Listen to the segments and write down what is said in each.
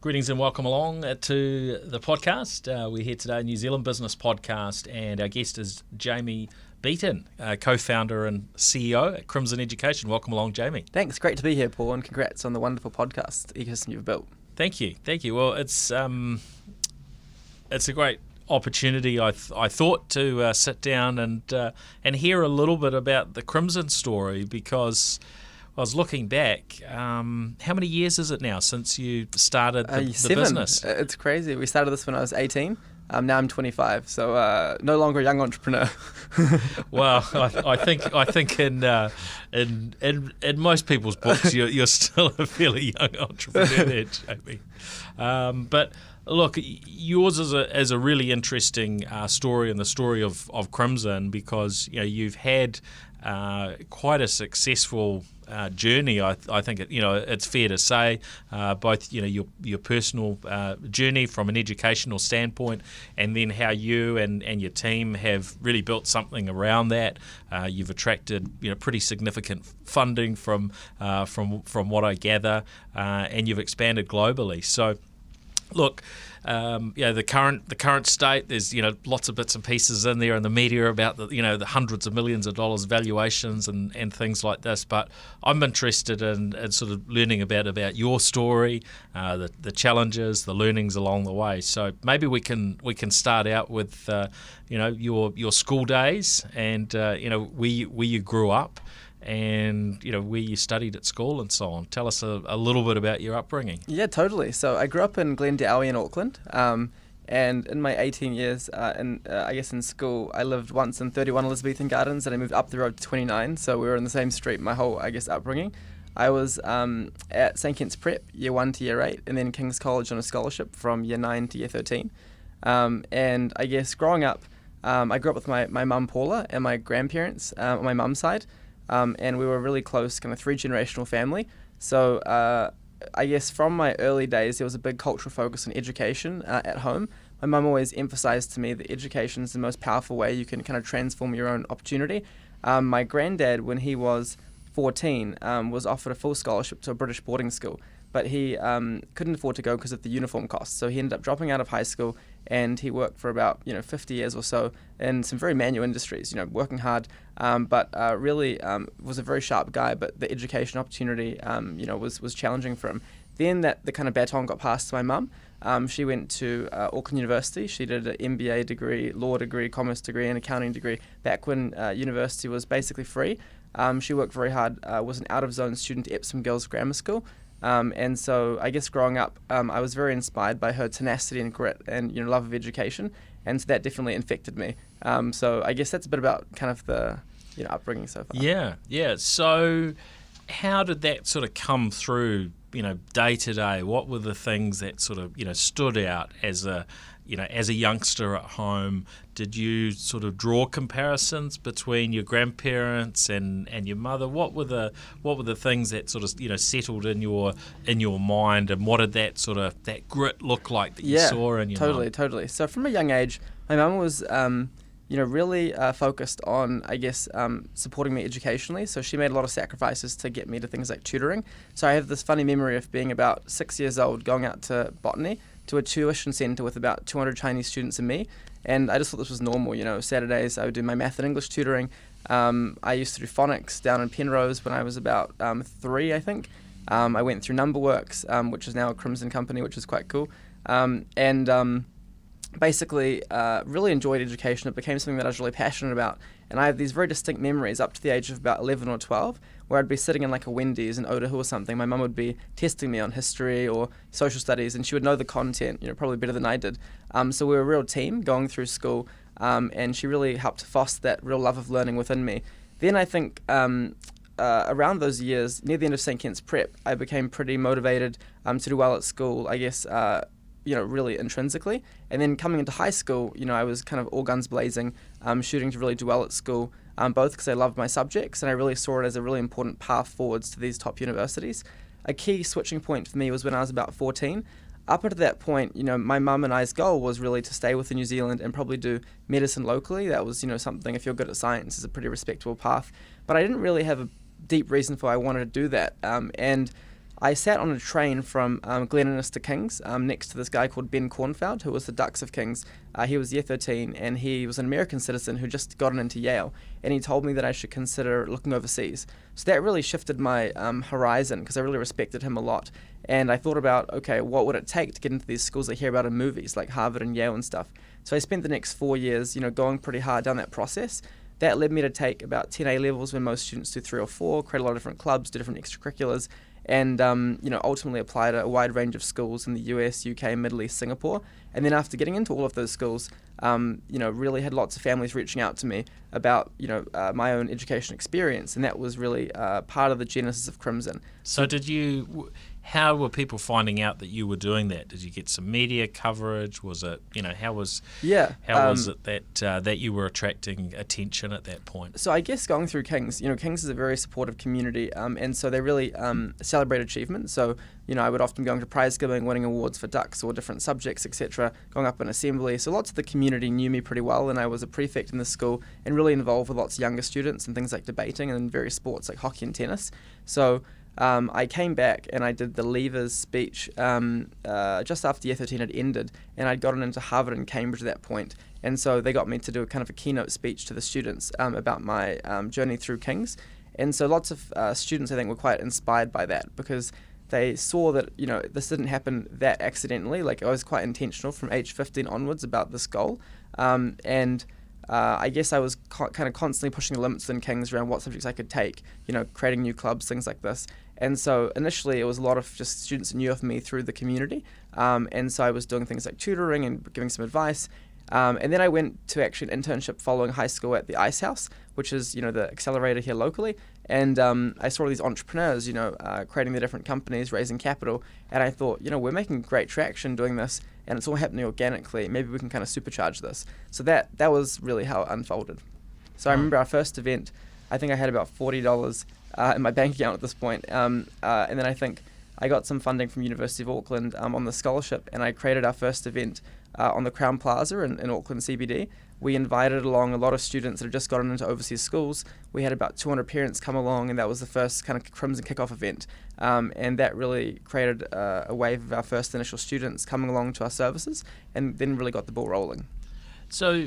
Greetings and welcome along to the podcast. We're here today, New Zealand Business Podcast, and our guest is Jamie Beaton, co-founder and CEO at Crimson Education. Welcome along, Jamie. Thanks. Great to be here, Paul, and congrats on the wonderful podcast ecosystem you've built. Thank you. Well, it's a great opportunity, I thought, to sit down and hear a little bit about the Crimson story, because I was looking back. How many years is it now since you started the business? It's crazy. We started this when I was 18. Now I'm 25, so no longer a young entrepreneur. Well, I think in most people's books, you're still a fairly young entrepreneur there, Jamie. But look, yours is a really interesting story, and the story of Crimson, because you've had quite a successful journey. I think it's fair to say, both your personal journey from an educational standpoint, and then how you and your team have really built something around that. You've attracted pretty significant funding from what I gather, and you've expanded globally. So, look, the current state, there's lots of bits and pieces in there in the media about the hundreds of millions of dollars valuations and things like this. But I'm interested in sort of learning about your story, the challenges, the learnings along the way. So maybe we can start out with your school days, and where you grew up, and where you studied at school and so on. Tell us a little bit about your upbringing. Yeah, totally. So I grew up in Glendale in Auckland, and in my 18 years in school, I lived once in 31 Elizabethan Gardens, and I moved up the road to 29, so we were in the same street my whole upbringing. I was at St. Kitts Prep, year 1 to year 8, and then King's College on a scholarship from year 9 to year 13. And I guess growing up, I grew up with my mum Paula and my grandparents on my mum's side. And we were a really close kind of 3-generational family. So I guess from my early days, there was a big cultural focus on education at home. My mum always emphasized to me that education is the most powerful way you can kind of transform your own opportunity. My granddad, when he was 14, was offered a full scholarship to a British boarding school, but he couldn't afford to go because of the uniform costs. So he ended up dropping out of high school, and he worked for about 50 years or so in some very manual industries, working hard, but really was a very sharp guy. But the education opportunity, was challenging for him. Then the kind of baton got passed to my mum. She went to Auckland University. She did an MBA degree, law degree, commerce degree, and accounting degree back when university was basically free. She worked very hard, was an out-of-zone student at Epsom Girls Grammar School. And so I guess growing up, I was very inspired by her tenacity and grit and love of education, and so that definitely infected me. So I guess that's a bit about kind of the upbringing so far. Yeah. So how did that sort of come through, day to day? What were the things that sort of stood out as a youngster at home? Did you sort of draw comparisons between your grandparents and your mother? What were the things that sort of settled in your mind, and what did that grit look like that you saw in your mum? Totally. So from a young age, my mum was really focused on, I guess, supporting me educationally. So she made a lot of sacrifices to get me to things like tutoring. So I have this funny memory of being about 6 years old, going out to botany, to a tuition centre with about 200 Chinese students and me. And I just thought this was normal. Saturdays I would do my math and English tutoring. I used to do phonics down in Penrose when I was about 3, I think. I went through Numberworks, which is now a Crimson company, which is quite cool. Basically really enjoyed education. It became something that I was really passionate about. And I have these very distinct memories up to the age of about 11 or 12, where I'd be sitting in like a Wendy's in Otahu or something. My mum would be testing me on history or social studies, and she would know the content, probably better than I did. So we were a real team going through school, and she really helped foster that real love of learning within me. Then I think around those years, near the end of St. Kitts Prep, I became pretty motivated to do well at school, I guess, really intrinsically. And then coming into high school, I was kind of all guns blazing, shooting to really do well at school, both because I loved my subjects and I really saw it as a really important path forwards to these top universities. A key switching point for me was when I was about 14. Up until that point, my mum and I's goal was really to stay within New Zealand and probably do medicine locally. That was, something, if you're good at science, is a pretty respectable path. But I didn't really have a deep reason for why I wanted to do that. And I sat on a train from Glen Innes to Kings next to this guy called Ben Cornfeld, who was the Dux of Kings. He was year 13, and he was an American citizen who just gotten into Yale, and he told me that I should consider looking overseas. So that really shifted my horizon, because I really respected him a lot. And I thought about, okay, what would it take to get into these schools I hear about in movies, like Harvard and Yale and stuff. So I spent the next 4 years, going pretty hard down that process. That led me to take about 10 A-levels when most students do 3 or 4, create a lot of different clubs, do different extracurriculars, and ultimately applied at a wide range of schools in the US, UK, Middle East, Singapore. And then after getting into all of those schools, really had lots of families reaching out to me about, my own education experience, and that was really part of the genesis of Crimson. So how were people finding out that you were doing that? Did you get some media coverage? Was it, how was it that you were attracting attention at that point? So I guess going through Kings, Kings is a very supportive community, and so they really celebrate achievement. So, I would often go into prize giving, winning awards for ducks or different subjects, etc., going up in assembly. So lots of the community knew me pretty well, and I was a prefect in the school and really involved with lots of younger students and things like debating and various sports like hockey and tennis. So I came back and I did the Leavers speech just after year 13 had ended, and I'd gotten into Harvard and Cambridge at that point. And so they got me to do a kind of a keynote speech to the students about my journey through Kings. And so lots of students, I think, were quite inspired by that, because they saw that, this didn't happen that accidentally. Like, I was quite intentional from age 15 onwards about this goal. I guess I was kind of constantly pushing the limits in Kings around what subjects I could take, creating new clubs, things like this. And so initially it was a lot of just students that knew of me through the community. And so I was doing things like tutoring and giving some advice. And then I went to actually an internship following high school at the Ice House, which is, the accelerator here locally. And I saw these entrepreneurs, creating their different companies, raising capital. And I thought, we're making great traction doing this, and it's all happening organically. Maybe we can kind of supercharge this. So that was really how it unfolded. So I remember our first event, I think I had about $40 in my bank account at this point. And then I think I got some funding from University of Auckland on the scholarship, and I created our first event on the Crown Plaza in Auckland CBD. We invited along a lot of students that had just gotten into overseas schools. We had about 200 parents come along, and that was the first kind of Crimson kickoff event. And that really created a wave of our first initial students coming along to our services, and then really got the ball rolling. So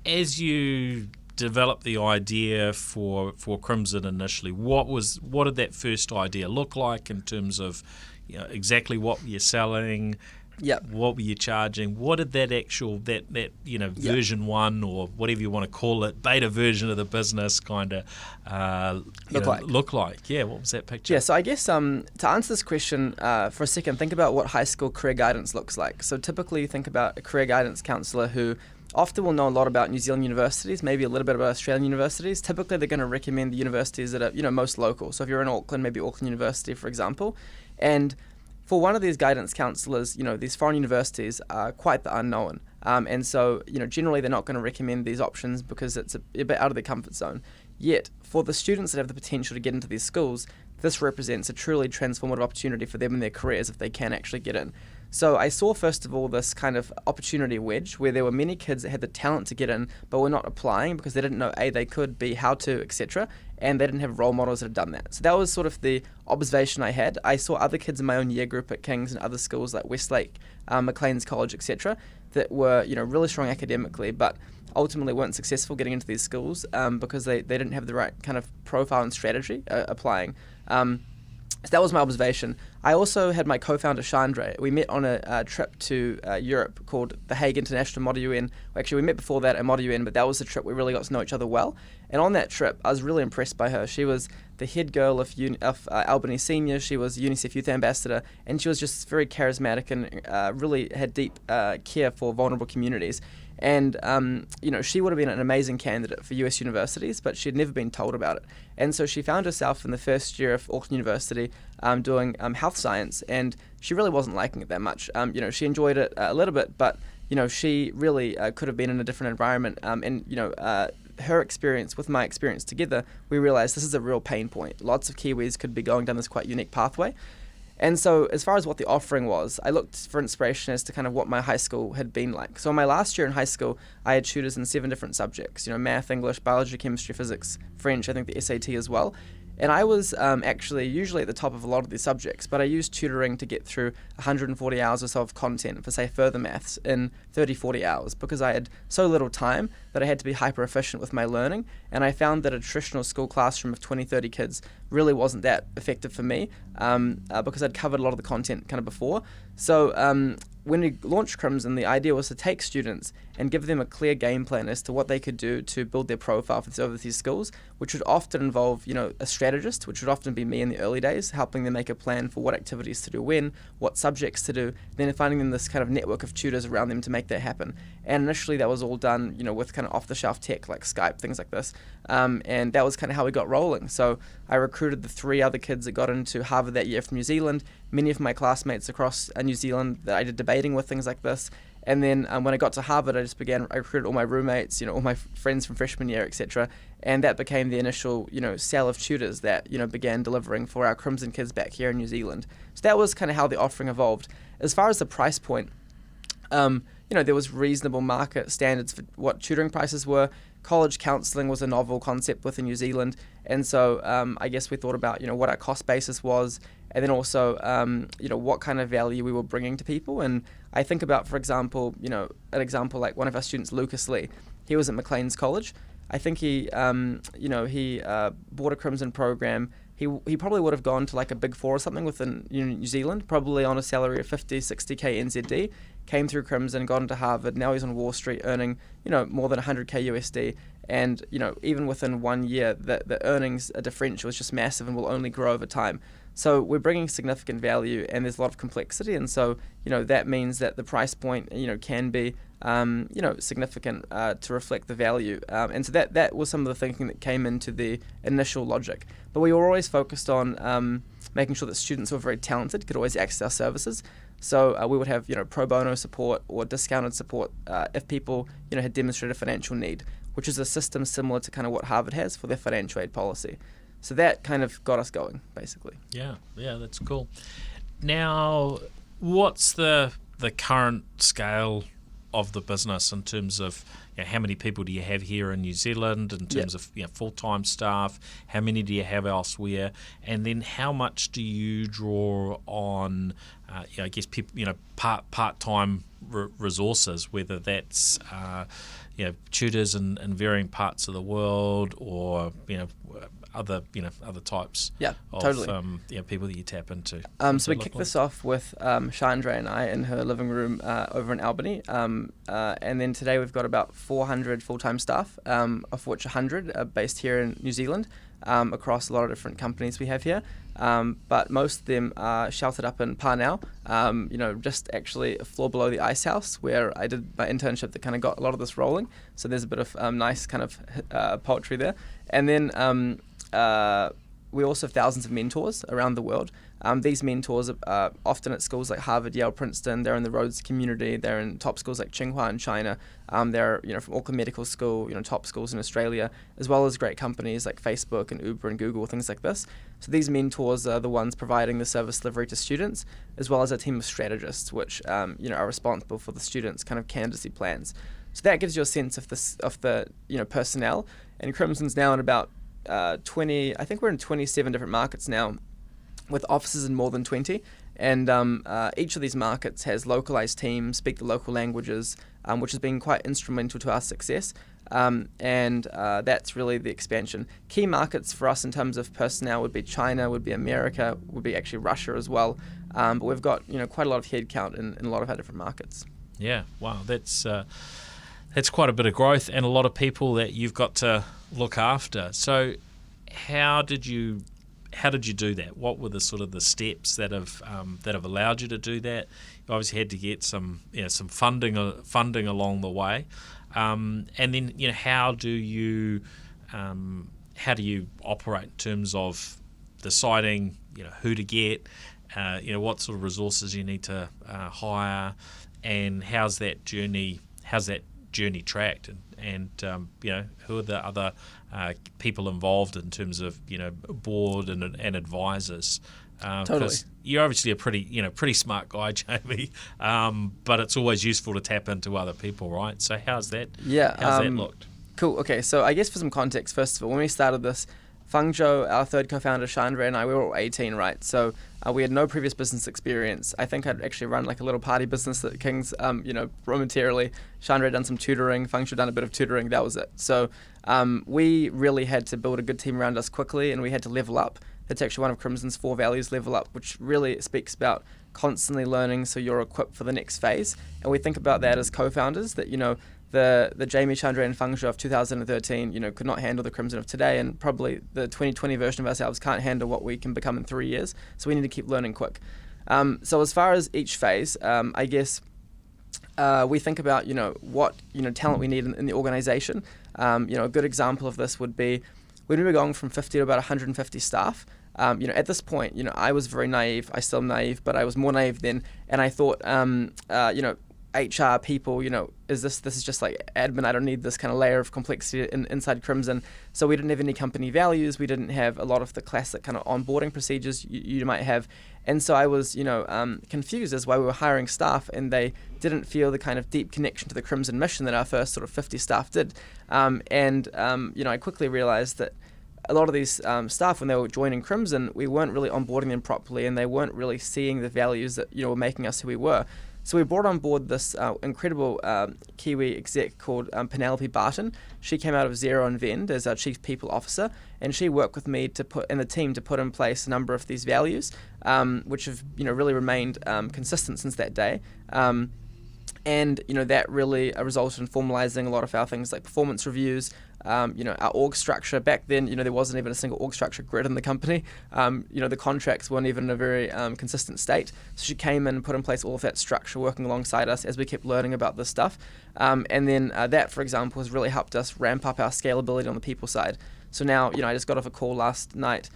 as you developed the idea for Crimson initially, what did that first idea look like in terms of exactly what you're selling? Yep. What were you charging? What did that version 1, or whatever you want to call it, beta version of the business kind of look like? Yeah, what was that picture? Yeah, so I guess to answer this question for a second, think about what high school career guidance looks like. So typically you think about a career guidance counsellor who often will know a lot about New Zealand universities, maybe a little bit about Australian universities. Typically they're going to recommend the universities that are most local. So if you're in Auckland, maybe Auckland University, for example. And for one of these guidance counsellors, these foreign universities are quite the unknown. And so, generally they're not going to recommend these options because it's a bit out of their comfort zone. Yet, for the students that have the potential to get into these schools, this represents a truly transformative opportunity for them in their careers if they can actually get in. So I saw, first of all, this kind of opportunity wedge where there were many kids that had the talent to get in but were not applying because they didn't know A, they could, B, how to, etc., and they didn't have role models that had done that. So that was sort of the observation I had. I saw other kids in my own year group at King's and other schools like Westlake, Maclean's College, etc., that were really strong academically but ultimately weren't successful getting into these schools because they didn't have the right kind of profile and strategy applying. So that was my observation. I also had my co-founder Chandra. We met on a trip to Europe called the Hague International Model UN. Actually, we met before that at Model UN, but that was the trip we really got to know each other well. And on that trip, I was really impressed by her. She was the head girl of Albany Senior. She was UNICEF Youth Ambassador, and she was just very charismatic and really had deep care for vulnerable communities. And, she would have been an amazing candidate for US universities, but she'd never been told about it. And so she found herself in the first year of Auckland University doing health science, and she really wasn't liking it that much. She enjoyed it a little bit, but, she really could have been in a different environment. Her experience with my experience together, we realized this is a real pain point. Lots of Kiwis could be going down this quite unique pathway. And so as far as what the offering was, I looked for inspiration as to kind of what my high school had been like. So in my last year in high school, I had tutors in 7 different subjects, math, English, biology, chemistry, physics, French, I think the SAT as well. And I was actually usually at the top of a lot of these subjects, but I used tutoring to get through 140 hours or so of content for, say, further maths in 30, 40 hours, because I had so little time that I had to be hyper efficient with my learning. And I found that a traditional school classroom of 20, 30 kids really wasn't that effective for me, because I'd covered a lot of the content kind of before. So when we launched Crimson, the idea was to take students and give them a clear game plan as to what they could do to build their profile for these overseas schools, which would often involve, a strategist, which would often be me in the early days, helping them make a plan for what activities to do when, what subjects to do, then finding them this kind of network of tutors around them to make that happen. And initially that was all done, with kind of off-the-shelf tech like Skype, things like this. And that was kind of how we got rolling. So I recruited the 3 other kids that got into Harvard that year from New Zealand, many of my classmates across New Zealand that I did debating with, things like this. And then when I got to Harvard, I recruited all my roommates, all my friends from freshman year, etc. And that became the initial, sale of tutors that, began delivering for our Crimson kids back here in New Zealand. So that was kind of how the offering evolved. As far as the price point, there was reasonable market standards for what tutoring prices were. College counselling was a novel concept within New Zealand. And so I guess we thought about, what our cost basis was, and then also, what kind of value we were bringing to people. And I think about, for example, an example like one of our students, Lucas Lee. He was at Maclean's College. I think he bought a Crimson program. He probably would have gone to like a Big Four or something within New Zealand, probably on a salary of 50, 60K NZD, came through Crimson, got into Harvard. Now he's on Wall Street earning, more than 100K USD. And, even within 1 year, the earnings differential is just massive and will only grow over time. So we're bringing significant value, and there's a lot of complexity. And so, that means that the price point, can be, significant to reflect the value. And so that was some of the thinking that came into the initial logic. But we were always focused on making sure that students who were very talented could always access our services. So we would have, pro bono support or discounted support if people, had demonstrated a financial need, which is a system similar to kind of what Harvard has for their financial aid policy. So that kind of got us going, basically. Yeah, that's cool. Now, what's the current scale of the business in terms of how many people do you have here in New Zealand in terms of full-time staff? How many do you have elsewhere? And then how much do you draw on, I guess, people, part-time resources, whether that's tutors in varying parts of the world, or other types of totally. People that you tap into. So we kicked this off with Chandra and I in her living room over in Albany, and then today we've got about 400 full-time staff, of which 100 are based here in New Zealand, across a lot of different companies we have here. But most of them are sheltered up in Parnell, just actually a floor below the ice house where I did my internship that kind of got a lot of this rolling. So there's a bit of nice kind of poetry there. And then we also have thousands of mentors around the world. These mentors are often at schools like Harvard, Yale, Princeton. They're in the Rhodes community. They're in top schools like Tsinghua in China. They're from Auckland Medical School, top schools in Australia, as well as great companies like Facebook and Uber and Google, things like this. So these mentors are the ones providing the service delivery to students, as well as a team of strategists, which are responsible for the students' kind of candidacy plans. So that gives you a sense of the personnel. And Crimson's now in about 20. I think we're in 27 different markets now, with offices in more than 20, and each of these markets has localized teams, speak the local languages, which has been quite instrumental to our success, and that's really the expansion. Key markets for us in terms of personnel would be China, would be America, would be actually Russia as well, but we've got quite a lot of headcount in a lot of our different markets. Yeah, wow, that's quite a bit of growth and a lot of people that you've got to look after. So how did you do that? What were the sort of the steps that have allowed you to do that? You obviously had to get some funding along the way, and then how do you operate in terms of deciding who to get, what sort of resources you need to hire, and how's that journey tracked, and who are the other people involved in terms of board and advisors? Totally. 'Cause you're obviously a pretty smart guy, Jamie, but it's always useful to tap into other people, right? So how's that looked? Cool. Okay, so I guess for some context, first of all, when we started this Fangzhou, our third co-founder, Chandra, and I, we were all 18, right? So we had no previous business experience. I think I'd actually run like a little party business at King's, momentarily. Chandra had done some tutoring, Fangzhou done a bit of tutoring, that was it. So we really had to build a good team around us quickly, and we had to level up. That's actually one of Crimson's 4 values, level up, which really speaks about constantly learning so you're equipped for the next phase. And we think about that as co-founders, that, the Jamie, Chandra, and Fangzhou of 2013, could not handle the Crimson of today, and probably the 2020 version of ourselves can't handle what we can become in 3 years. So we need to keep learning quick. So as far as each phase, I guess we think about, what, talent we need in the organization. A good example of this would be when we were going from 50 to about 150 staff. At this point, I was very naive. I still am naive, but I was more naive then. And I thought, HR people, this is just like admin. I don't need this kind of layer of complexity inside Crimson. So we didn't have any company values. We didn't have a lot of the classic kind of onboarding procedures you might have. And so I was, confused as why we were hiring staff and they didn't feel the kind of deep connection to the Crimson mission that our first sort of 50 staff did. I quickly realized that a lot of these staff, when they were joining Crimson, we weren't really onboarding them properly, and they weren't really seeing the values that were making us who we were. So we brought on board this incredible Kiwi exec called Penelope Barton. She came out of Xero and Vend as our chief people officer, and she worked with me and the team to put in place a number of these values, which have really remained consistent since that day. That really resulted in formalizing a lot of our things like performance reviews. Our org structure back then, there wasn't even a single org structure grid in the company. The contracts weren't even in a very consistent state. So she came in and put in place all of that structure, working alongside us as we kept learning about this stuff. That, for example, has really helped us ramp up our scalability on the people side. So now, I just got off a call last night,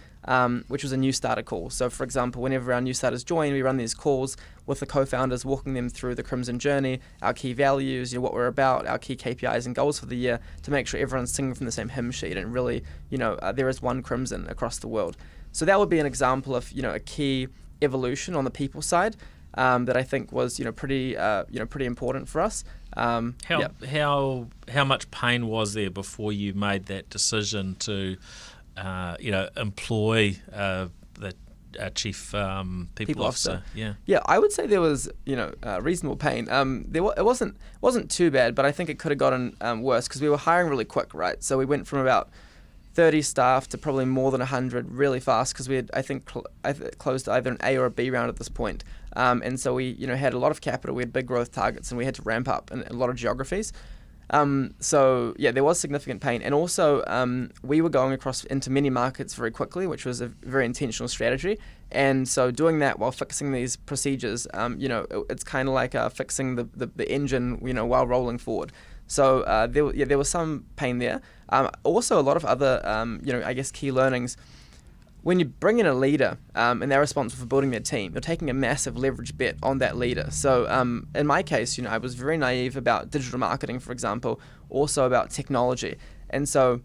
which was a new starter call. So, for example, whenever our new starters join, we run these calls with the co-founders, walking them through the Crimson journey, our key values, what we're about, our key KPIs and goals for the year, to make sure everyone's singing from the same hymn sheet and really, there is one Crimson across the world. So that would be an example of, a key evolution on the people side that I think was, pretty important for us. How much pain was there before you made that decision to, employ the chief people officer? Yeah, I would say there was, reasonable pain. It wasn't too bad, but I think it could have gotten worse because we were hiring really quick, right? So we went from about 30 staff to probably more than 100 really fast because we had, I think, closed either an A or a B round at this point. And so we, had a lot of capital, we had big growth targets, and we had to ramp up in a lot of geographies. There was significant pain. And also, we were going across into many markets very quickly, which was a very intentional strategy. And so doing that while fixing these procedures, it's kind of like fixing the engine, while rolling forward. So there was some pain there. Also, a lot of other, key learnings. When you bring in a leader and they're responsible for building their team, you're taking a massive leverage bet on that leader. So in my case, I was very naive about digital marketing, for example, also about technology. And so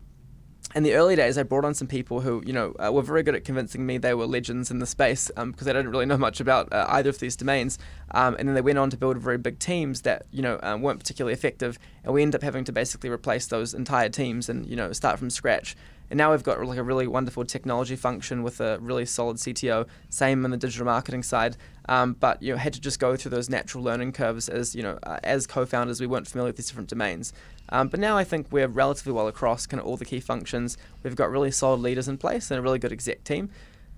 in the early days, I brought on some people who, were very good at convincing me they were legends in the space because I didn't really know much about either of these domains. And then they went on to build very big teams that, weren't particularly effective. And we ended up having to basically replace those entire teams and, start from scratch. And now we've got like a really wonderful technology function with a really solid CTO, same on the digital marketing side. But had to just go through those natural learning curves as as co-founders, we weren't familiar with these different domains. But now I think we're relatively well across kind of all the key functions. We've got really solid leaders in place and a really good exec team.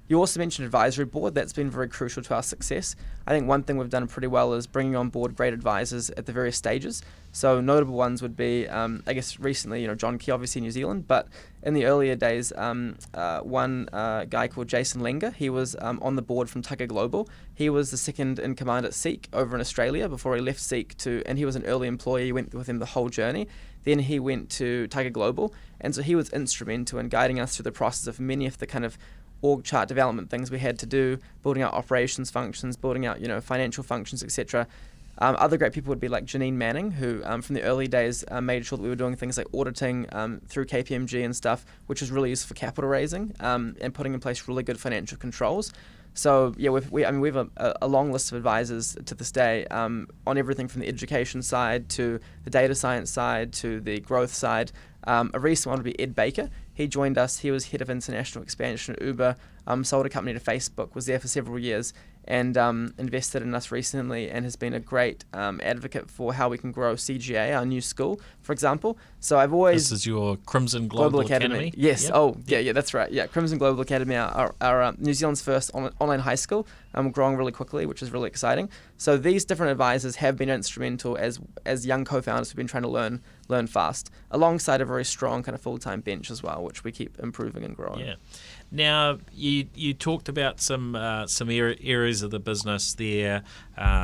You also mentioned advisory board. That's been very crucial to our success. I think one thing we've done pretty well is bringing on board great advisors at the various stages. So notable ones would be, recently, John Key, obviously in New Zealand, but in the earlier days, one guy called Jason Lenger, he was on the board from Tiger Global. He was the second in command at Seek over in Australia before he left Seek and he was an early employee. He went with him the whole journey. Then he went to Tiger Global, and so he was instrumental in guiding us through the process of many of the kind of org chart development things we had to do, building out operations functions, building out financial functions, etc. Other great people would be like Janine Manning, who from the early days made sure that we were doing things like auditing through KPMG and stuff, which was really useful for capital raising and putting in place really good financial controls. So yeah, we have a long list of advisors to this day on everything from the education side to the data science side to the growth side. A recent one would be Ed Baker. He joined us. He was head of international expansion at Uber, sold a company to Facebook, was there for several years, and invested in us recently, and has been a great advocate for how we can grow CGA, our new school, for example. So I've always... This is your Crimson Global Academy? Yes. Yep. Oh, yeah, that's right. Yeah, Crimson Global Academy, our New Zealand's first online high school, growing really quickly, which is really exciting. So these different advisors have been instrumental as young co-founders who've been trying to learn fast, alongside a very strong kind of full-time bench as well, which we keep improving and growing. Yeah. Now, you talked about some areas of the business there,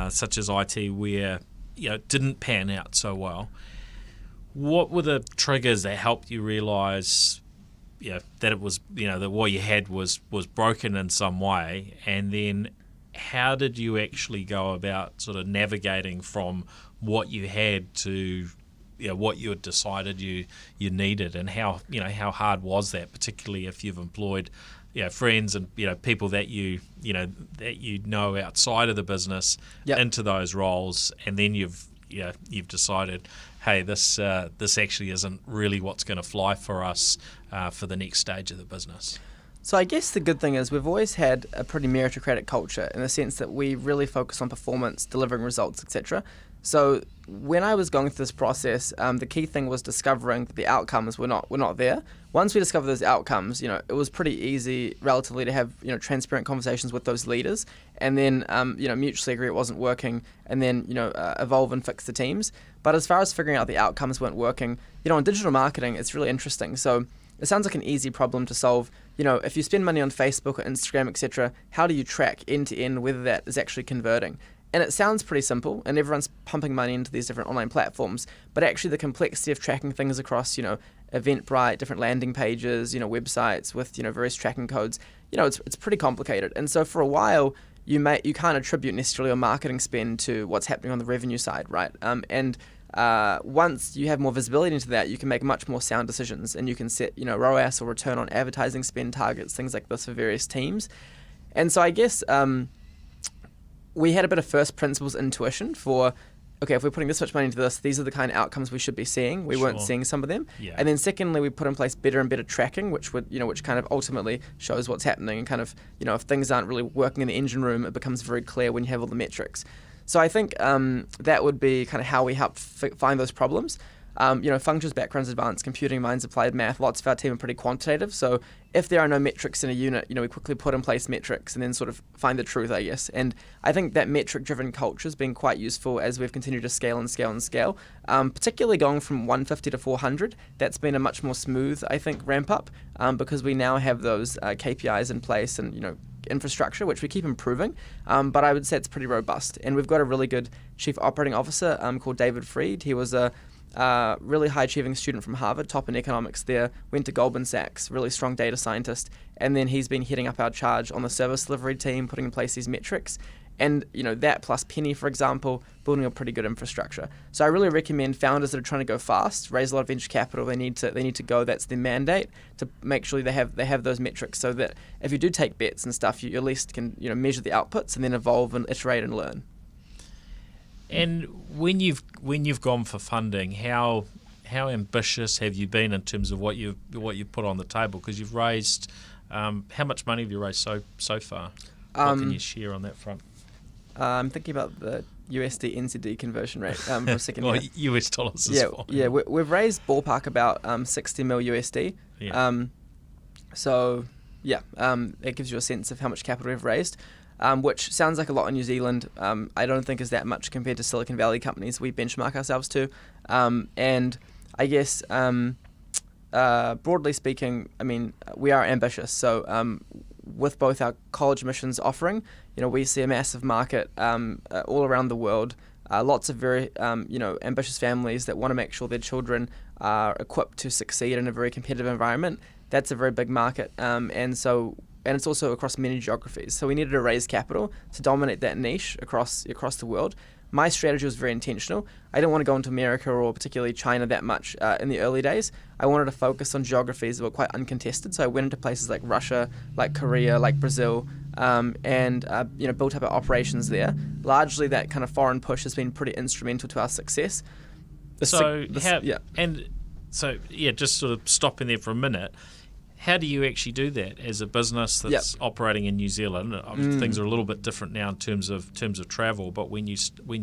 such as IT, where didn't pan out so well. What were the triggers that helped you realise that it was that what you had was broken in some way, and then how did you actually go about sort of navigating from what you had to what you had decided you needed, and how hard was that, particularly if you've employed friends and people that you know outside of the business into those roles, and then you've decided, hey, this actually isn't really what's going to fly for us for the next stage of the business. So I guess the good thing is we've always had a pretty meritocratic culture, in the sense that we really focus on performance, delivering results, etc. So when I was going through this process, the key thing was discovering that the outcomes were not there. Once we discovered those outcomes, it was pretty easy relatively to have transparent conversations with those leaders, and then mutually agree it wasn't working, and then evolve and fix the teams. But as far as figuring out the outcomes weren't working, in digital marketing, it's really interesting. So it sounds like an easy problem to solve. If you spend money on Facebook or Instagram, etc., how do you track end to end whether that is actually converting? And it sounds pretty simple, and everyone's pumping money into these different online platforms, but actually the complexity of tracking things across, Eventbrite, different landing pages, websites with, various tracking codes, it's pretty complicated. And so for a while, you can't attribute necessarily your marketing spend to what's happening on the revenue side, right? Once you have more visibility into that, you can make much more sound decisions, and you can set, ROAS or return on advertising spend targets, things like this for various teams. And so I guess we had a bit of first principles intuition for, okay, if we're putting this much money into this, these are the kind of outcomes we should be seeing. We weren't seeing some of them. Yeah. And then secondly, we put in place better and better tracking, which kind of ultimately shows what's happening, and kind of, if things aren't really working in the engine room, it becomes very clear when you have all the metrics. So I think that would be kind of how we helped find those problems. Functions, backgrounds, advanced computing, minds, applied math, lots of our team are pretty quantitative. So if there are no metrics in a unit, we quickly put in place metrics and then sort of find the truth, I guess. And I think that metric-driven culture has been quite useful as we've continued to scale and scale and scale, particularly going from 150 to 400. That's been a much more smooth, I think, ramp up because we now have those KPIs in place and, infrastructure, which we keep improving, but I would say it's pretty robust. And we've got a really good chief operating officer called David Freed. He was a really high-achieving student from Harvard, top in economics there, went to Goldman Sachs, really strong data scientist, and then he's been heading up our charge on the service delivery team, putting in place these metrics. And that plus Penny, for example, building a pretty good infrastructure. So I really recommend founders that are trying to go fast, raise a lot of venture capital. They need to go. That's their mandate, to make sure they have those metrics, so that if you do take bets and stuff, you at least can measure the outputs and then evolve and iterate and learn. And when you've gone for funding, how ambitious have you been in terms of what you've put on the table? Because you've raised, how much money have you raised so far? What can you share on that front? I'm thinking about the USD NZD conversion rate for a second. Well, US dollars is fine. Yeah, we've raised ballpark about 60 mil USD. Yeah. That gives you a sense of how much capital we've raised, which sounds like a lot in New Zealand. I don't think is that much compared to Silicon Valley companies we benchmark ourselves to. And I guess broadly speaking, we are ambitious. So with both our college admissions offering, we see a massive market all around the world. Lots of very ambitious families that want to make sure their children are equipped to succeed in a very competitive environment. That's a very big market, and it's also across many geographies. So we needed to raise capital to dominate that niche across the world. My strategy was very intentional. I didn't want to go into America or particularly China that much in the early days. I wanted to focus on geographies that were quite uncontested. So I went into places like Russia, like Korea, like Brazil, and built up our operations there. Largely, that kind of foreign push has been pretty instrumental to our success. Just sort of stopping there for a minute. How do you actually do that as a business that's operating in New Zealand? Things are a little bit different now in terms of travel, but when you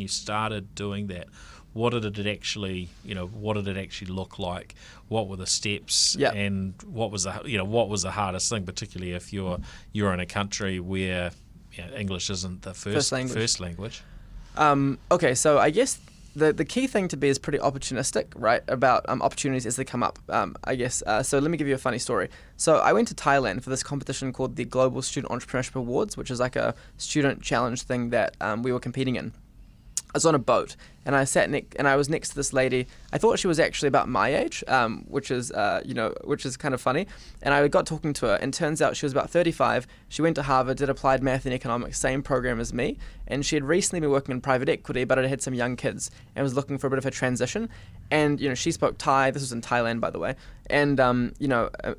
started doing that, what did it actually look like? What were the steps, and what was the hardest thing, particularly if you're in a country where English isn't the first language? Okay, so I guess the key thing to be is pretty opportunistic, right, about opportunities as they come up, I guess. So let me give you a funny story. So I went to Thailand for this competition called the Global Student Entrepreneurship Awards, which is like a student challenge thing that we were competing in. I was on a boat, and I was next to this lady. I thought she was actually about my age, which is kind of funny. And I got talking to her, and turns out she was about 35. She went to Harvard, did applied math and economics, same program as me. And she had recently been working in private equity, but had some young kids and was looking for a bit of a transition. And she spoke Thai. This was in Thailand, by the way. And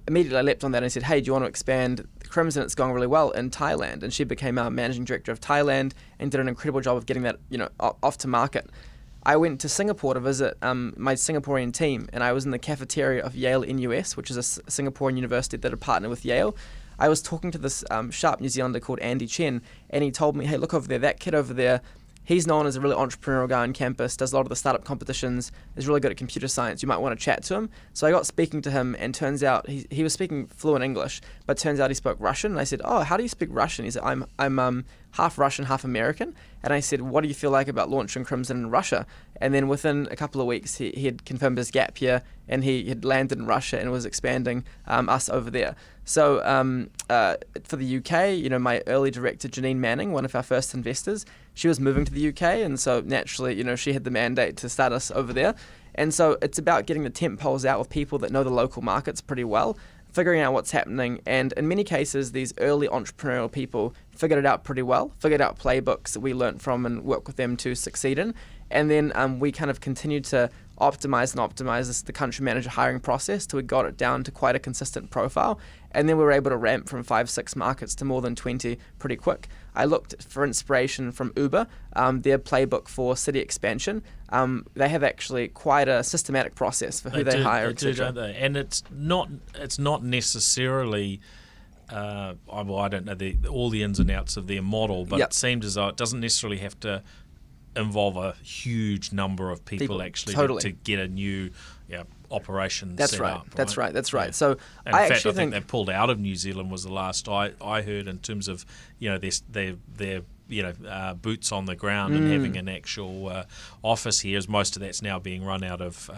immediately I leapt on that and said, "Hey, do you want to expand Crimson? It's going really well in Thailand." And she became our managing director of Thailand and did an incredible job of getting that off to market. I went to Singapore to visit my Singaporean team, and I was in the cafeteria of Yale NUS, which is a Singaporean university that are partnered with Yale. I was talking to this sharp New Zealander called Andy Chen, and he told me, "Hey, look over there, that kid over there, he's known as a really entrepreneurial guy on campus, does a lot of the startup competitions, is really good at computer science. You might want to chat to him." So I got speaking to him, and turns out he was speaking fluent English, but turns out he spoke Russian. And I said, "Oh, how do you speak Russian?" He said, I'm half Russian, half American. And I said, "What do you feel like about launching Crimson in Russia?" And then within a couple of weeks, he had confirmed his gap here, and he had landed in Russia and was expanding us over there. So for the UK, my early director, Janine Manning, one of our first investors, she was moving to the UK, and so naturally, she had the mandate to start us over there. And so it's about getting the tent poles out with people that know the local markets pretty well, figuring out what's happening. And in many cases, these early entrepreneurial people figured it out pretty well, figured out playbooks that we learned from and work with them to succeed in. And then we kind of continued to optimize the country manager hiring process till we got it down to quite a consistent profile. And then we were able to ramp from 5-6 markets to more than 20 pretty quick. I looked for inspiration from Uber, their playbook for city expansion. They have actually quite a systematic process for who they hire, etc. Don't they? And it's not necessarily. I don't know all the ins and outs of their model, but it seems as though it doesn't necessarily have to involve a huge number of people actually to get a new operation set up. That's right. So and in fact, I think they pulled out of New Zealand was the last I heard in terms of their boots on the ground and having an actual office here, as most of that's now being run out of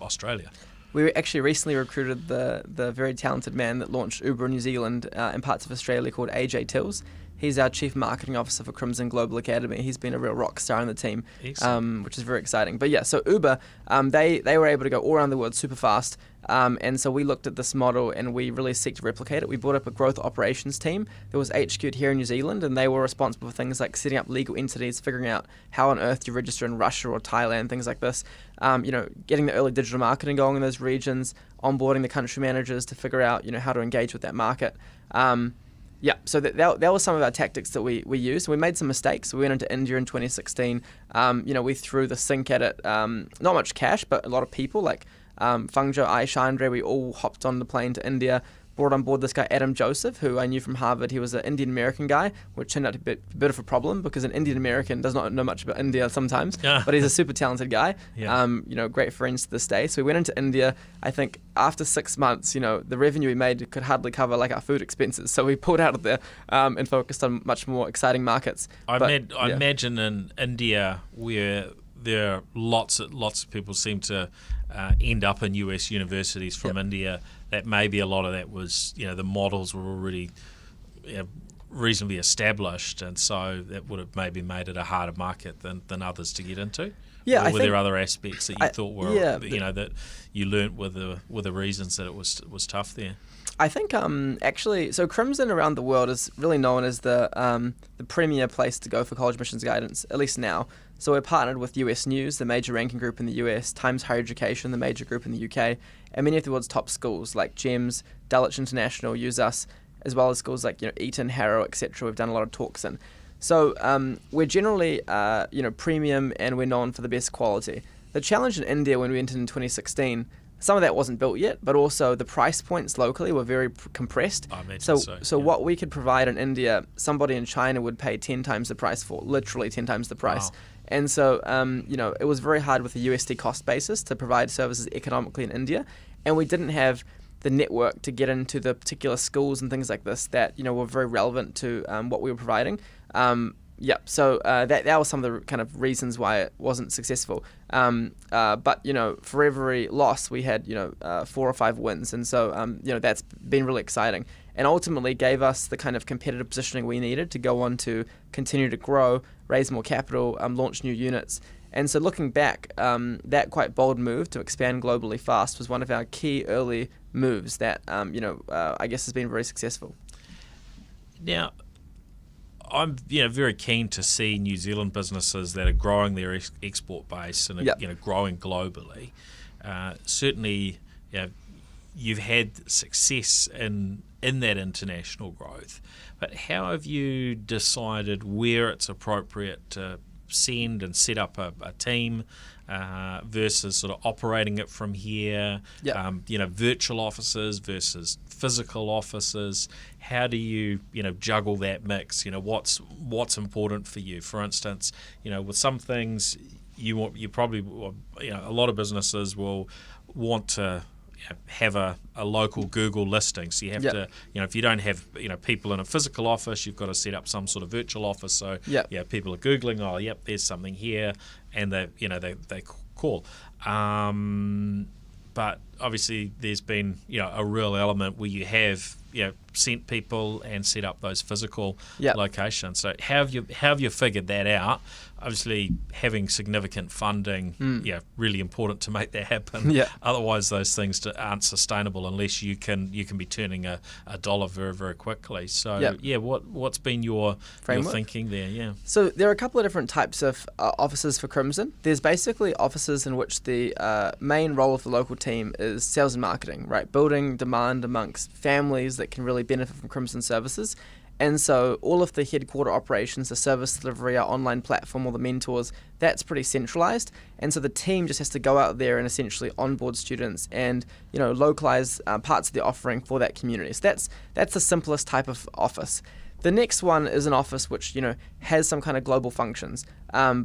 Australia. We actually recently recruited the very talented man that launched Uber in New Zealand in parts of Australia called AJ Tills. He's our Chief Marketing Officer for Crimson Global Academy. He's been a real rock star in the team, which is very exciting. But yeah, so Uber, they were able to go all around the world super fast. And so we looked at this model and we really seek to replicate it. We brought up a growth operations team that was HQ'd here in New Zealand, and they were responsible for things like setting up legal entities, figuring out how on earth you register in Russia or Thailand, things like this. Getting the early digital marketing going in those regions, onboarding the country managers to figure out, how to engage with that market. So that was some of our tactics that we used. We made some mistakes. We went into India in 2016. We threw the sink at it. Not much cash, but a lot of people like Fangjo, Aishandre. We all hopped on the plane to India, brought on board this guy, Adam Joseph, who I knew from Harvard. He was an Indian-American guy, which turned out to be a bit of a problem because an Indian-American does not know much about India sometimes, but he's a super talented guy. Great friends to this day. So we went into India. I think after 6 months, the revenue we made could hardly cover like our food expenses. So we pulled out of there and focused on much more exciting markets. I imagine in India where there are lots of people seem to end up in US universities from India, that maybe a lot of that was, the models were already reasonably established, and so that would have maybe made it a harder market than others to get into. Yeah, or were there other aspects that you thought were, that you learnt were the reasons that it was tough there? I think actually, so Crimson around the world is really known as the premier place to go for college admissions guidance, at least now. So we're partnered with US News, the major ranking group in the US, Times Higher Education, the major group in the UK, and many of the world's top schools like GEMS, Dulwich International use us. as well as schools like Eton, Harrow, etc. We've done a lot of talks in. So we're generally premium, and we're known for the best quality. The challenge in India when we entered in 2016, some of that wasn't built yet, but also the price points locally were very compressed. I imagine So what we could provide in India, somebody in China would pay 10 times the price for, literally 10 times the price. Wow. And so, it was very hard with the USD cost basis to provide services economically in India, and we didn't have the network to get into the particular schools and things like this that were very relevant to what we were providing. So that was some of the kind of reasons why it wasn't successful. But for every loss, we had 4 or 5 wins, and so that's been really exciting, and ultimately gave us the kind of competitive positioning we needed to go on to continue to grow, raise more capital, launch new units. And so looking back, that quite bold move to expand globally fast was one of our key early moves that I guess has been very successful. Now, I'm very keen to see New Zealand businesses that are growing their export base and growing globally. Certainly, you've had success in that international growth, but how have you decided where it's appropriate to send and set up a team versus sort of operating it from here? Virtual offices versus physical offices. How do you juggle that mix? What's important for you? For instance, with some things you probably a lot of businesses will want to have a local Google listing. So you have to, if you don't have people in a physical office, you've got to set up some sort of virtual office. So people are Googling, oh yep, there's something here, and they call. But obviously there's been a real element where you have sent people and set up those physical locations. So how have you figured that out? Obviously, having significant funding, really important to make that happen. Otherwise, those things aren't sustainable unless you can be turning a dollar very, very quickly. So, what's been your thinking there? So there are a couple of different types of offices for Crimson. There's basically offices in which the main role of the local team is sales and marketing, right? Building demand amongst families that can really benefit from Crimson services. And so all of the headquarter operations, the service delivery, our online platform, all the mentors, that's pretty centralized. And so the team just has to go out there and essentially onboard students and, localize parts of the offering for that community. So that's the simplest type of office. The next one is an office which, has some kind of global functions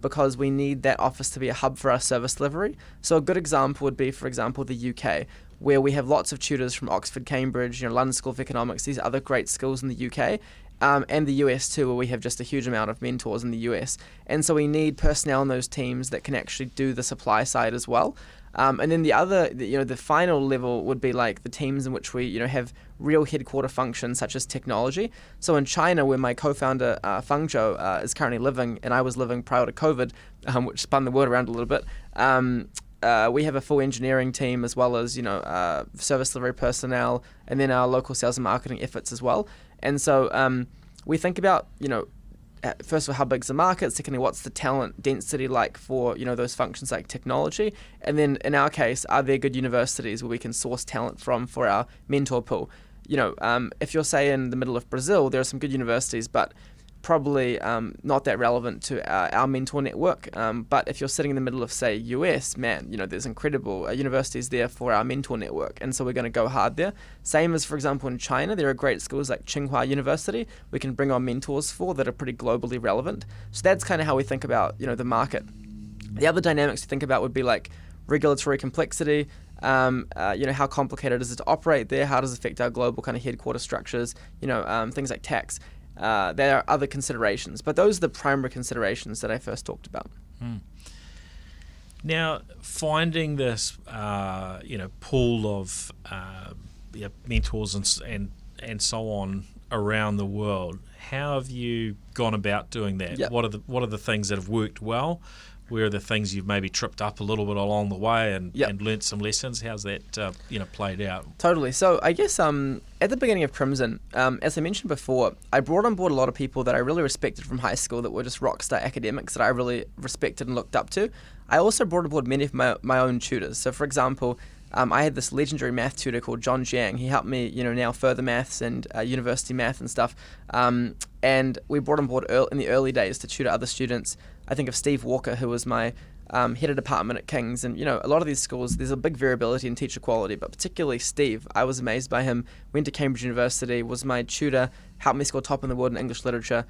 because we need that office to be a hub for our service delivery. So a good example would be, for example, the UK, where we have lots of tutors from Oxford, Cambridge, London School of Economics, these other great schools in the UK. And the US too, where we have just a huge amount of mentors in the US. And so we need personnel in those teams that can actually do the supply side as well. And then the final level would be like the teams in which we, have real headquarter functions such as technology. So in China, where my co-founder Feng Zhou is currently living, and I was living prior to COVID, which spun the world around a little bit. We have a full engineering team as well as service delivery personnel, and then our local sales and marketing efforts as well. And so we think about first of all, how big's the market? Secondly, what's the talent density like for those functions like technology? And then in our case, are there good universities where we can source talent from for our mentor pool? If you're say in the middle of Brazil, there are some good universities, but probably not that relevant to our mentor network. But if you're sitting in the middle of, say, US, man, there's incredible universities there for our mentor network. And so we're going to go hard there. Same as, for example, in China, there are great schools like Tsinghua University we can bring on mentors for that are pretty globally relevant. So that's kind of how we think about, the market. The other dynamics to think about would be like regulatory complexity. How complicated is it to operate there? How does it affect our global kind of headquarter structures? Things like tax. There are other considerations, but those are the primary considerations that I first talked about. Now, finding this, pool of mentors and so on around the world, how have you gone about doing that? Yep. What are the things that have worked well? Where are the things you've maybe tripped up a little bit along the way and learnt some lessons? How's that played out? Totally. So I guess at the beginning of Crimson, as I mentioned before, I brought on board a lot of people that I really respected from high school that were just rock star academics that I really respected and looked up to. I also brought aboard many of my own tutors. So for example, I had this legendary math tutor called John Jiang. He helped me, now further maths and university math and stuff. And we brought on board in the early days to tutor other students. I think of Steve Walker, who was my head of department at King's. And, a lot of these schools, there's a big variability in teacher quality, but particularly Steve, I was amazed by him. Went to Cambridge University, was my tutor, helped me score top in the world in English literature,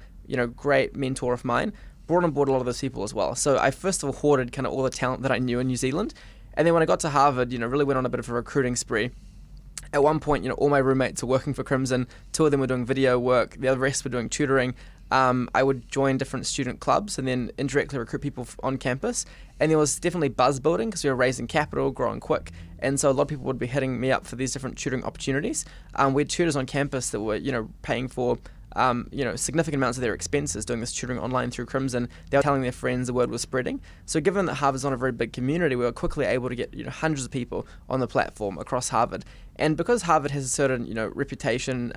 great mentor of mine. Brought on board a lot of those people as well. So I first of all hoarded kind of all the talent that I knew in New Zealand. And then when I got to Harvard, really went on a bit of a recruiting spree. At one point, all my roommates were working for Crimson. 2 of them were doing video work. The other rest were doing tutoring. I would join different student clubs and then indirectly recruit people on campus. And there was definitely buzz building because we were raising capital, growing quick. And so a lot of people would be hitting me up for these different tutoring opportunities. We had tutors on campus that were, paying for significant amounts of their expenses doing this tutoring online through Crimson. They were telling their friends, the word was spreading. So given that Harvard's not a very big community, we were quickly able to get hundreds of people on the platform across Harvard. And because Harvard has a certain reputation,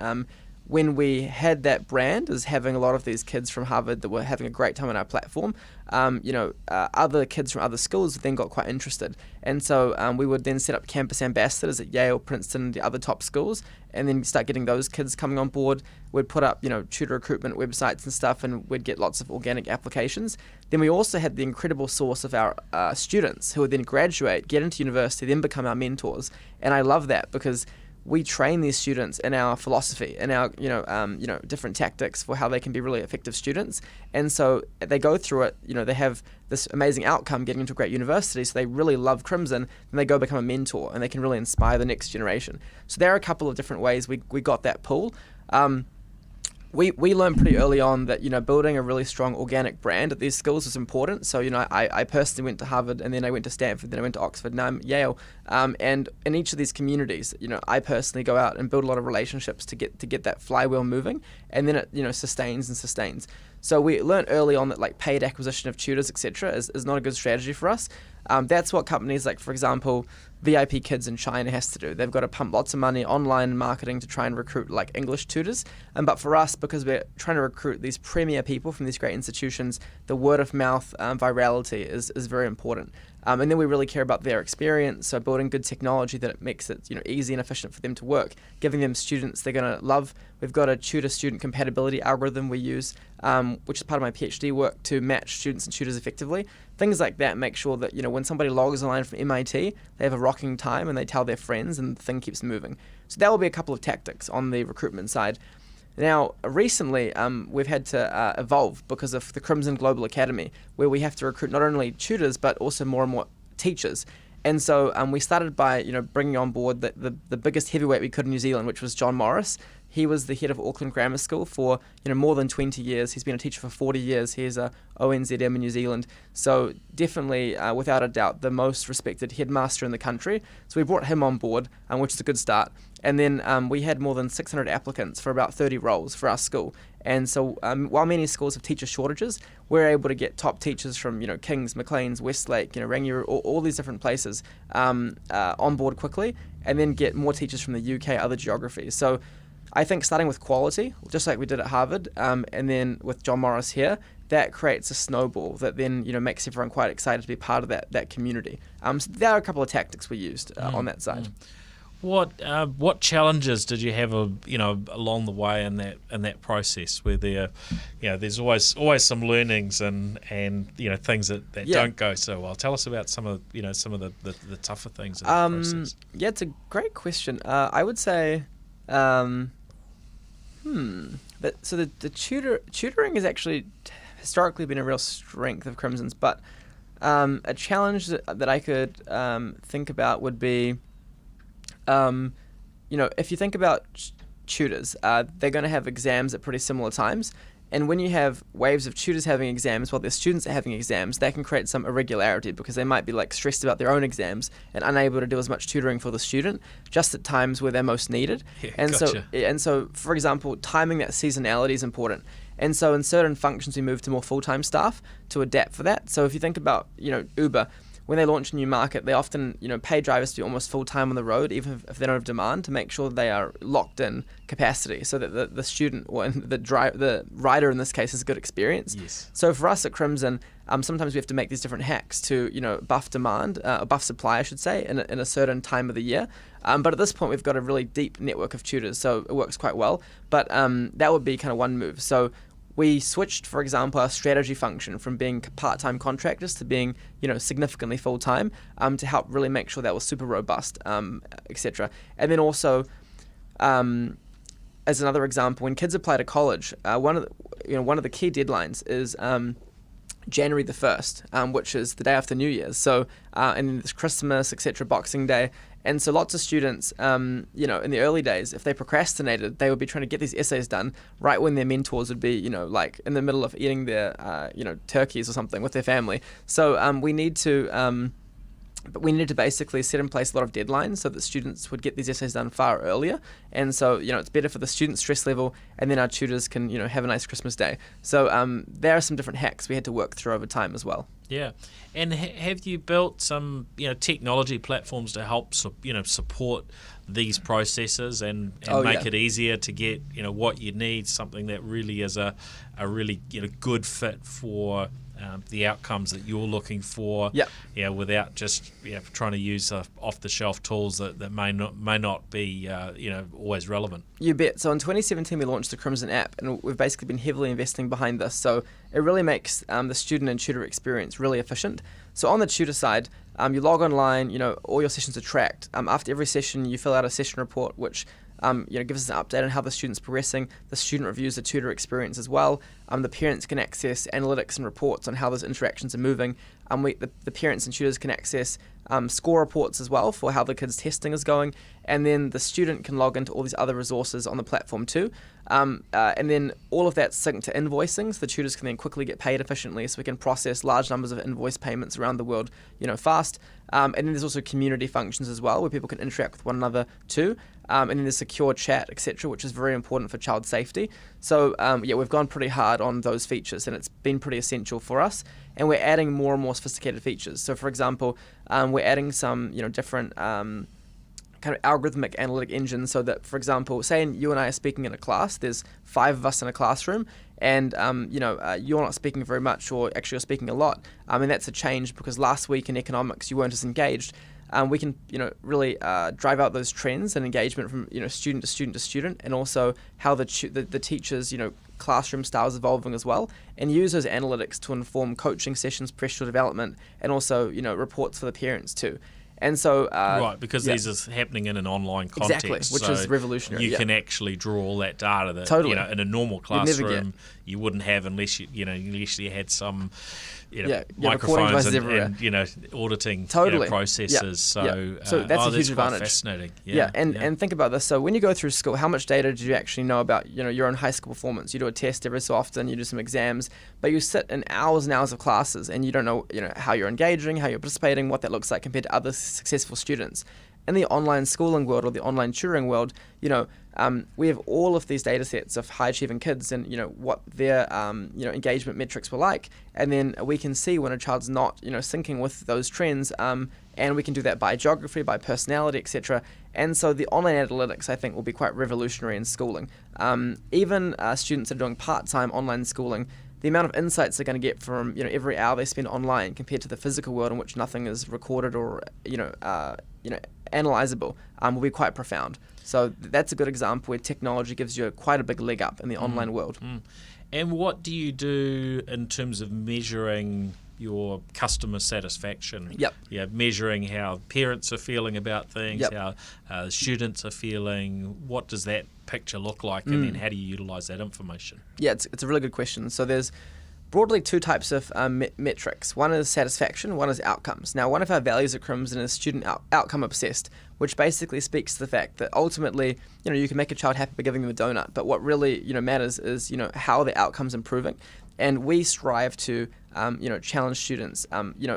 when we had that brand as having a lot of these kids from Harvard that were having a great time on our platform, other kids from other schools then got quite interested. And so we would then set up campus ambassadors at Yale, Princeton, the other top schools, and then start getting those kids coming on board. We'd put up, tutor recruitment websites and stuff, and we'd get lots of organic applications. Then we also had the incredible source of our students who would then graduate, get into university, then become our mentors. And I love that because we train these students in our philosophy and our, different tactics for how they can be really effective students. And so they go through it, they have this amazing outcome getting into a great university, so they really love Crimson, and they go become a mentor, and they can really inspire the next generation. So there are a couple of different ways we got that pool. We learned pretty early on that, building a really strong organic brand at these schools is important. So, I personally went to Harvard, and then I went to Stanford, then I went to Oxford, now I'm at Yale. And in each of these communities, I personally go out and build a lot of relationships to get that flywheel moving, and then it, sustains and sustains. So we learned early on that like paid acquisition of tutors, etc., is not a good strategy for us. That's what companies like, for example, VIP Kids in China has to do. They've got to pump lots of money online marketing to try and recruit like English tutors. But for us, because we're trying to recruit these premier people from these great institutions, the word of mouth virality is very important. And then we really care about their experience, so building good technology that it makes it easy and efficient for them to work, giving them students they're going to love. We've got a tutor-student compatibility algorithm we use, which is part of my PhD work to match students and tutors effectively. Things like that make sure that when somebody logs online from MIT, they have a rocking time and they tell their friends and the thing keeps moving. So that will be a couple of tactics on the recruitment side. Now, recently, we've had to evolve because of the Crimson Global Academy, where we have to recruit not only tutors, but also more and more teachers. And so we started by, bringing on board the biggest heavyweight we could in New Zealand, which was John Morris. He was the head of Auckland Grammar School for, more than 20 years. He's been a teacher for 40 years. He's a ONZM in New Zealand. So definitely, without a doubt, the most respected headmaster in the country. So we brought him on board, which is a good start. And then we had more than 600 applicants for about 30 roles for our school. And so while many schools have teacher shortages, we're able to get top teachers from, King's, Maclean's, Westlake, Rangiora, all these different places on board quickly, and then get more teachers from the UK, other geographies. So I think starting with quality, just like we did at Harvard, and then with John Morris here, that creates a snowball that then makes everyone quite excited to be part of that community. So there are a couple of tactics we used on that side. What challenges did you have along the way in that process where there's always some learnings and things that don't go so well? Tell us about some of the tougher things in the process. Yeah, it's a great question. I would say so the tutoring has actually historically been a real strength of Crimson's, but a challenge that I could think about would be if you think about tutors, they're going to have exams at pretty similar times. And when you have waves of tutors having exams while their students are having exams, that can create some irregularity because they might be stressed about their own exams and unable to do as much tutoring for the student just at times where they're most needed. Yeah, and gotcha. so, for example, timing that seasonality is important. And so in certain functions, we move to more full-time staff to adapt for that. So if you think about, Uber, when they launch a new market, they often, pay drivers to be almost full-time on the road, even if they don't have demand, to make sure that they are locked in capacity so that the student or the rider in this case has a good experience. Yes. So for us at Crimson, sometimes we have to make these different hacks to, buff demand, buff supply, I should say, in a certain time of the year. But at this point, we've got a really deep network of tutors, so it works quite well. But that would be kind of one move. So we switched, for example, our strategy function from being part-time contractors to being, significantly full-time, to help really make sure that was super robust, etc. And then also, as another example, when kids apply to college, one of the key deadlines is January the 1st, which is the day after New Year's. So, and then there's Christmas, etc., Boxing Day. And so lots of students, in the early days, if they procrastinated, they would be trying to get these essays done right when their mentors would be, like in the middle of eating their, turkeys or something with their family. So we need to basically set in place a lot of deadlines so that students would get these essays done far earlier. And so, it's better for the student stress level, and then our tutors can, have a nice Christmas day. So there are some different hacks we had to work through over time as well. Yeah. And have you built some, technology platforms to help, support these processes and make it easier to get, what you need, something that really is a really, good fit for the outcomes that you're looking for, without just trying to use off-the-shelf tools that may not be always relevant. You bet. So in 2017 we launched the Crimson app, and we've basically been heavily investing behind this. So it really makes the student and tutor experience really efficient. So on the tutor side, you log online, all your sessions are tracked. After every session, you fill out a session report, which gives us an update on how the student's progressing. The student reviews the tutor experience as well. The parents can access analytics and reports on how those interactions are moving. The parents and tutors can access score reports as well for how the kids' testing is going. And then the student can log into all these other resources on the platform too. And then all of that's synced to invoicing, so the tutors can then quickly get paid efficiently, so we can process large numbers of invoice payments around the world, fast. And then there's also community functions as well, where people can interact with one another too. And then there's secure chat, etc., which is very important for child safety. So we've gone pretty hard on those features, and it's been pretty essential for us. And we're adding more and more sophisticated features. So for example, we're adding some different kind of algorithmic analytic engines, so that, for example, say you and I are speaking in a class, there's 5 of us in a classroom, and you're not speaking very much, or actually you're speaking a lot. And that's a change, because last week in economics you weren't as engaged. We can really drive out those trends and engagement from student to student to student, and also how the teachers classroom style is evolving as well, and use those analytics to inform coaching sessions, professional development, and also reports for the parents too. And so right, because these are happening in an online context, exactly, which is revolutionary. You can actually draw all that data that totally. In a normal classroom you wouldn't have, unless you had some microphones and auditing processes. So that's a huge advantage. Fascinating. And think about this. So when you go through school, how much data do you actually know about your own high school performance? You do a test every so often, you do some exams, but you sit in hours and hours of classes, and you don't know how you're engaging, how you're participating, what that looks like compared to other successful students. In the online schooling world, or the online tutoring world, we have all of these data sets of high achieving kids, and what their engagement metrics were like, and then we can see when a child's not syncing with those trends, and we can do that by geography, by personality, etc. And so the online analytics, I think, will be quite revolutionary in schooling. Even students that are doing part-time online schooling, the amount of insights they're going to get from every hour they spend online compared to the physical world, in which nothing is recorded or analyzable, will be quite profound. So that's a good example where technology gives you quite a big leg up in the online world. And what do you do in terms of measuring your customer satisfaction? Measuring how parents are feeling about things, how students are feeling. What does that picture look like, and then how do you utilize that information? It's a really good question. So there's broadly 2 types of metrics. One is satisfaction, one is outcomes. Now, one of our values at Crimson is student outcome obsessed, which basically speaks to the fact that ultimately, you can make a child happy by giving them a donut, but what really, matters is, how the outcome's improving. And we strive to, challenge students,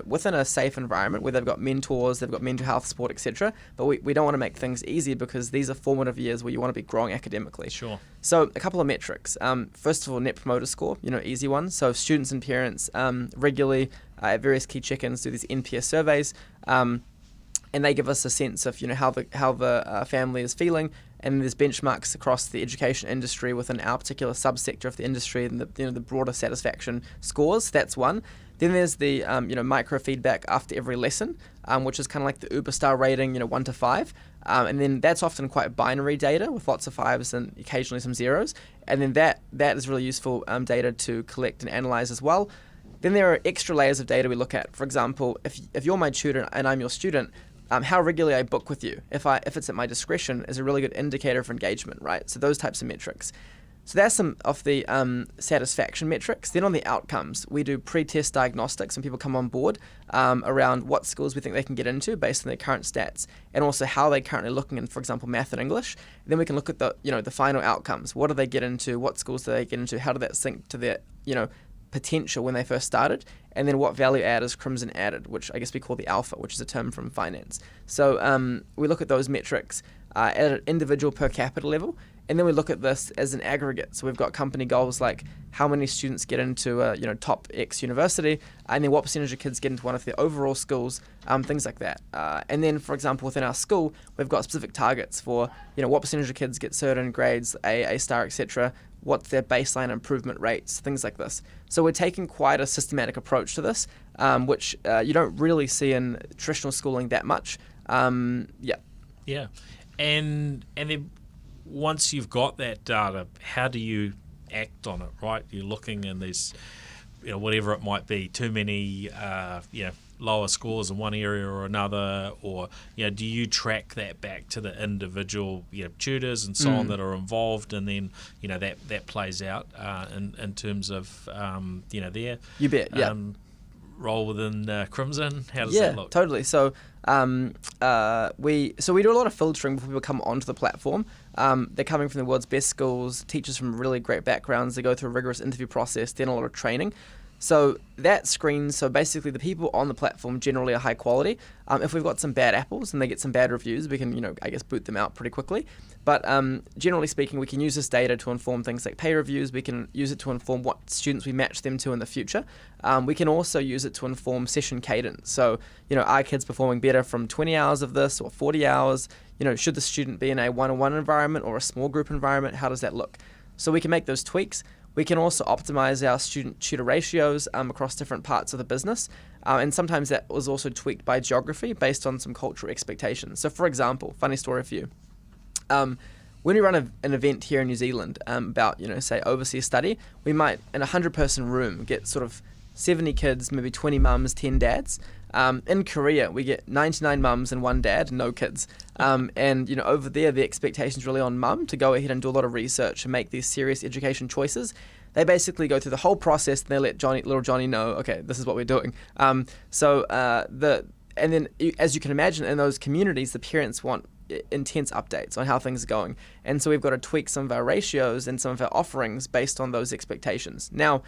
within a safe environment where they've got mentors, they've got mental health support, etc. But we don't want to make things easy, because these are formative years where you want to be growing academically. Sure. So a couple of metrics. First of all, Net Promoter Score, easy one. So students and parents regularly at various key check-ins do these NPS surveys. and they give us a sense of how the family is feeling. And there's benchmarks across the education industry within our particular subsector of the industry, and the broader satisfaction scores. That's one. Then there's the micro feedback after every lesson, which is kind of like the Uber star rating, 1 to 5. And then that's often quite binary data with lots of 5s and occasionally some 0s. And then that is really useful data to collect and analyze as well. Then there are extra layers of data we look at. For example, if you're my tutor and I'm your student, how regularly I book with you, if it's at my discretion, is a really good indicator for engagement, right? So those types of metrics. So that's some of the satisfaction metrics. Then on the outcomes, we do pre-test diagnostics when people come on board around what schools we think they can get into based on their current stats, and also how they're currently looking in, for example, math and English. Then we can look at the final outcomes. What do they get into? What schools do they get into? How did that sync to their potential when they first started? And then what value add is Crimson added, which I guess we call the alpha, which is a term from finance. So we look at those metrics at an individual per capita level, and then we look at this as an aggregate. So we've got company goals like how many students get into top X university, and then what percentage of kids get into one of the overall schools, things like that. And then, for example, within our school, we've got specific targets for what percentage of kids get certain grades, A star, etc. What's their baseline improvement rates, things like this. So we're taking quite a systematic approach to this, which you don't really see in traditional schooling that much. Yeah. And then once you've got that data, how do you act on it, right? You're looking and there's, whatever it might be, too many, lower scores in one area or another, or do you track that back to the individual tutors and so on that are involved, and then that plays out in terms of their you bet role within Crimson? How does that look? Totally. So we do a lot of filtering before people come onto the platform. They're coming from the world's best schools, teachers from really great backgrounds. They go through a rigorous interview process, then a lot of training. So that screens, so basically the people on the platform generally are high quality. If we've got some bad apples and they get some bad reviews, we can, boot them out pretty quickly. But generally speaking, we can use this data to inform things like pay reviews. We can use it to inform what students we match them to in the future. We can also use it to inform session cadence. So, are kids performing better from 20 hours of this or 40 hours? Should the student be in a one-on-one environment or a small group environment? How does that look? So we can make those tweaks. We can also optimize our student-tutor ratios across different parts of the business. And sometimes that was also tweaked by geography based on some cultural expectations. So for example, funny story for you. When we run an event here in New Zealand about, say, overseas study, we might, in a 100-person room, get sort of 70 kids, maybe 20 mums, 10 dads. In Korea, we get 99 mums and 1 dad, no kids. And over there, the expectation's really on mum to go ahead and do a lot of research and make these serious education choices. They basically go through the whole process and they let little Johnny know, okay, this is what we're doing. And then, as you can imagine, in those communities, the parents want intense updates on how things are going. And so we've got to tweak some of our ratios and some of our offerings based on those expectations. Now,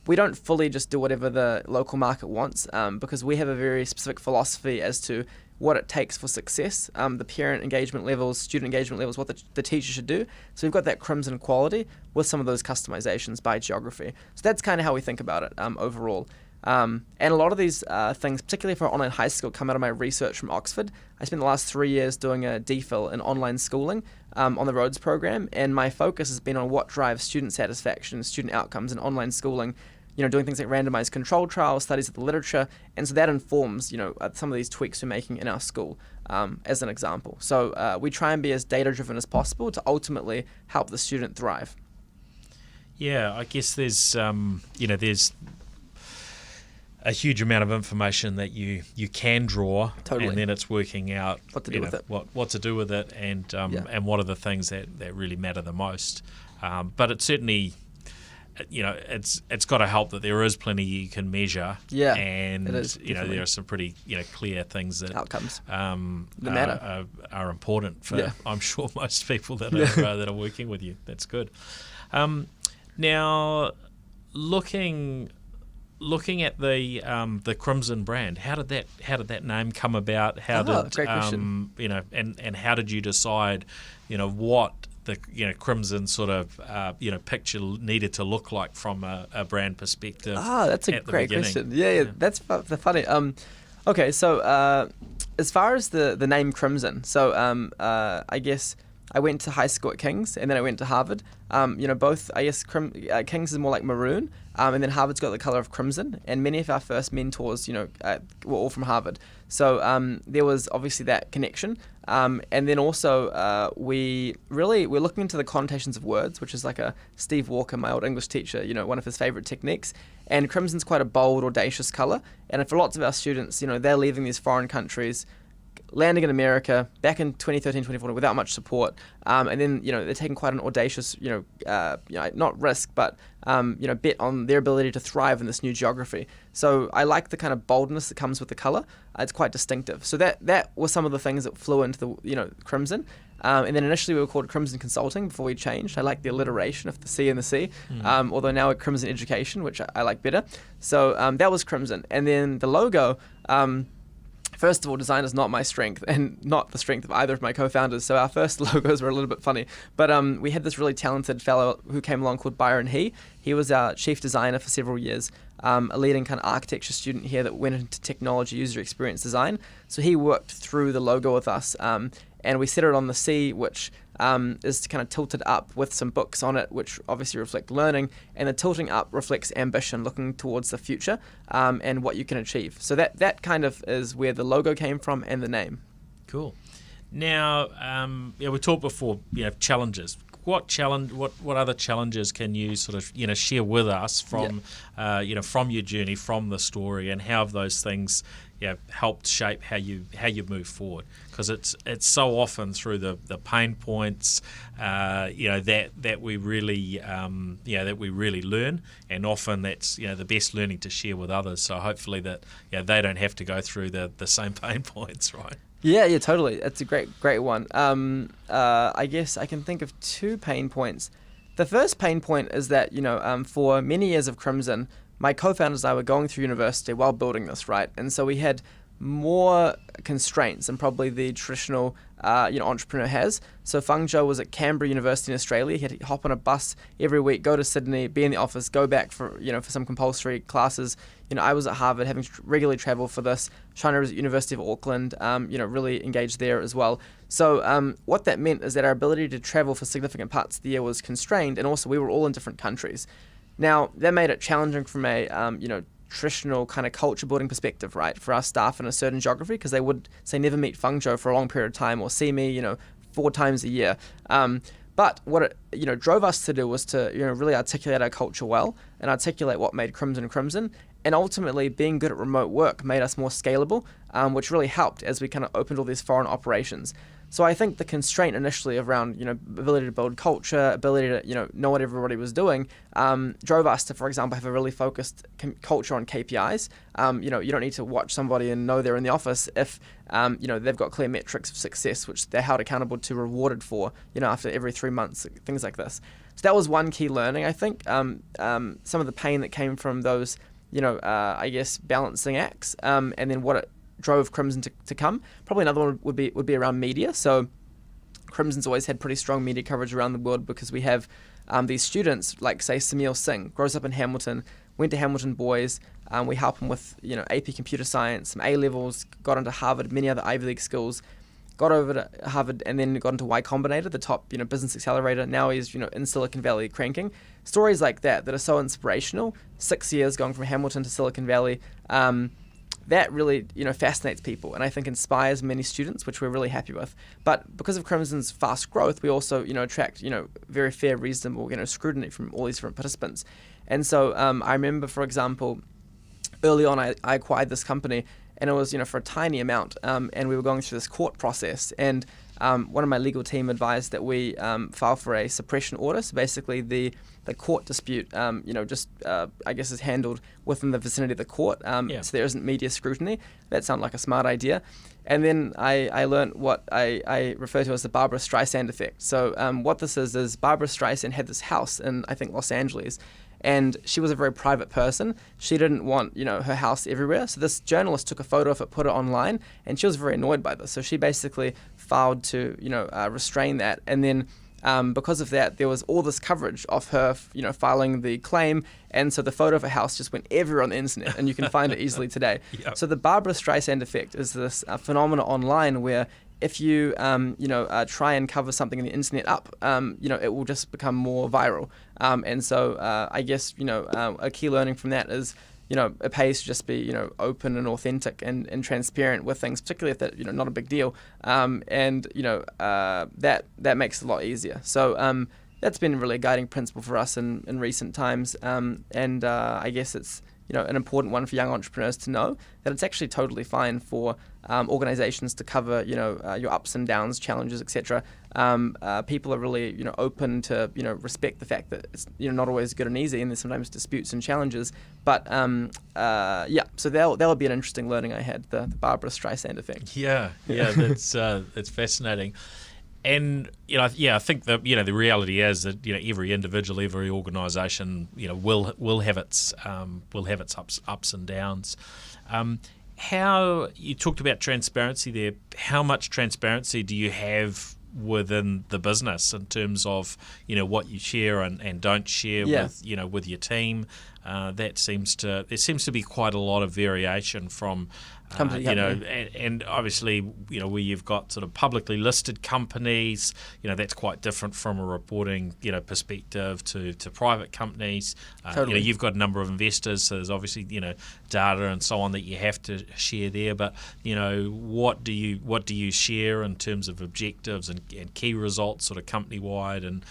we don't fully just do whatever the local market wants because we have a very specific philosophy as to what it takes for success, the parent engagement levels, student engagement levels, what the teacher should do. So we've got that Crimson quality with some of those customizations by geography. So that's kind of how we think about it overall. And a lot of these things, particularly for online high school, come out of my research from Oxford. I spent the last 3 years doing a DPhil in online schooling on the Rhodes program, and my focus has been on what drives student satisfaction, student outcomes in online schooling, doing things like randomized control trials, studies of the literature, and so that informs, some of these tweaks we're making in our school, as an example. So we try and be as data-driven as possible to ultimately help the student thrive. Yeah, I guess there's a huge amount of information that you can draw, totally. And then it's working out what to do with it, what to do with it, and what are the things that really matter the most. But it certainly, it's got to help that there is plenty you can measure. Yeah, and it is, there are some pretty clear things that outcomes that matter are important for I'm sure most people that are working with you. That's good. Now, looking at the Crimson brand, how did that name come about? Great question. And how did you decide, what the Crimson sort of picture needed to look like from a brand perspective? That's a great question. Yeah, that's funny. Okay, so as far as the name Crimson, so I guess I went to high school at King's, and then I went to Harvard. Both, I guess, King's is more like maroon, and then Harvard's got the color of crimson. And many of our first mentors, were all from Harvard. So there was obviously that connection. And then also we're looking into the connotations of words, which is like a Steve Walker, my old English teacher, one of his favorite techniques. And crimson's quite a bold, audacious color. And for lots of our students, they're leaving these foreign countries, landing in America back in 2013, 2014 without much support, and then they're taking quite an audacious not risk but bet on their ability to thrive in this new geography. So I like the kind of boldness that comes with the color. It's quite distinctive. So that was some of the things that flew into the crimson. And then initially we were called Crimson Consulting before we changed. I like the alliteration of the C and the C, although now we're Crimson Education, which I like better. So that was Crimson. And then the logo, first of all, design is not my strength and not the strength of either of my co-founders. So our first logos were a little bit funny. But we had this really talented fellow who came along called Byron He. He was our chief designer for several years, a leading kind of architecture student here that went into technology user experience design. So he worked through the logo with us, and we set it on the C, which is kind of tilted up with some books on it, which obviously reflect learning, and the tilting up reflects ambition, looking towards the future and what you can achieve. So that kind of is where the logo came from and the name. Cool. Now, we talked before, challenges. What other challenges can you sort of share with us from from your journey, from the story, and how have those things helped shape how you move forward? Because it's so often through the pain points that we really that we really learn, and often that's the best learning to share with others. So hopefully that they don't have to go through the same pain points, right? Yeah, totally. It's a great one. I guess I can think of two pain points. The first pain point is that, for many years of Crimson, my co-founders and I were going through university while building this, right? And so we had more constraints than probably the traditional entrepreneur has. So Feng Zhou was at Canberra University in Australia. He had to hop on a bus every week, go to Sydney, be in the office, go back for some compulsory classes. I was at Harvard, having to regularly travel for this. China was at University of Auckland, really engaged there as well. So what that meant is that our ability to travel for significant parts of the year was constrained, and also we were all in different countries. Now, that made it challenging from a traditional kind of culture building perspective, right, for our staff in a certain geography, because they would say never meet Feng Zhou for a long period of time or see me 4 times a year. But what it drove us to do was to really articulate our culture well and articulate what made Crimson. And ultimately, being good at remote work made us more scalable, which really helped as we kind of opened all these foreign operations. So I think the constraint initially around, ability to build culture, ability to, know what everybody was doing, drove us to, for example, have a really focused culture on KPIs. You don't need to watch somebody and know they're in the office if, they've got clear metrics of success, which they're held accountable to, rewarded for, after every 3 months, things like this. So that was one key learning, I think. Some of the pain that came from those, I guess, balancing acts, and then what it drove Crimson to come. Probably another one would be around media. So Crimson's always had pretty strong media coverage around the world because we have these students, like say Samil Singh, grows up in Hamilton, went to Hamilton Boys. We help him with AP Computer Science, some A-levels, got into Harvard, many other Ivy League schools, got over to Harvard and then got into Y Combinator, the top business accelerator. Now he's in Silicon Valley cranking. Stories like that are so inspirational. 6 years going from Hamilton to Silicon Valley. That really, fascinates people and I think inspires many students, which we're really happy with. But because of Crimson's fast growth, we also, attract, very fair, reasonable, scrutiny from all these different participants. And so I remember, for example, early on, I acquired this company and it was, for a tiny amount. And we were going through this court process and one of my legal team advised that we file for a suppression order. So basically the court dispute, I guess is handled within the vicinity of the court. So there isn't media scrutiny. That sounded like a smart idea. And then I learned what I refer to as the Barbara Streisand effect. So what this is Barbara Streisand had this house in, I think, Los Angeles. And she was a very private person. She didn't want, her house everywhere. So this journalist took a photo of it, put it online, and she was very annoyed by this. So she basically filed to, restrain that. And then because of that, there was all this coverage of her, filing the claim, and so the photo of her house just went everywhere on the internet, and you can find it easily today. Yep. So the Barbara Streisand effect is this phenomenon online where if you, try and cover something in the internet up, it will just become more viral. And so I guess, a key learning from that is, it pays to just be, open and authentic and transparent with things, particularly if that, not a big deal. That makes it a lot easier. So that's been really a guiding principle for us in recent times. I guess it's, an important one for young entrepreneurs to know that it's actually totally fine for organizations to cover, your ups and downs, challenges, etc. People are really, open to, respect the fact that it's, not always good and easy, and there's sometimes disputes and challenges. But so that would be an interesting learning I had, the Barbara Streisand effect. Yeah, that's fascinating. And I think that the reality is that every individual, every organisation will have its ups and downs. How you talked about transparency there? How much transparency do you have within the business in terms of what you share and don't share with your team? There seems to be quite a lot of variation from and obviously where you've got sort of publicly listed companies, that's quite different from a reporting perspective to private companies. Totally. You've got a number of investors, so there's obviously data and so on that you have to share there. But what do you share in terms of objectives and key results, sort of company wide and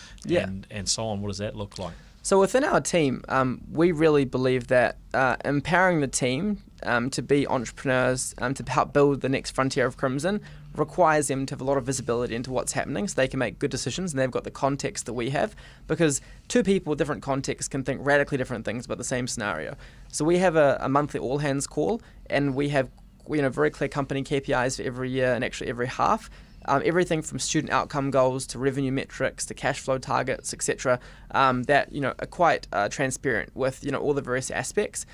so on? What does that look like? So within our team, we really believe that empowering the team to be entrepreneurs, to help build the next frontier of Crimson, requires them to have a lot of visibility into what's happening so they can make good decisions, and they've got the context that we have, because two people with different contexts can think radically different things about the same scenario. So we have a monthly all-hands call, and we have very clear company KPIs for every year and actually every half. Everything from student outcome goals to revenue metrics to cash flow targets, etc. That are quite transparent with all the various aspects.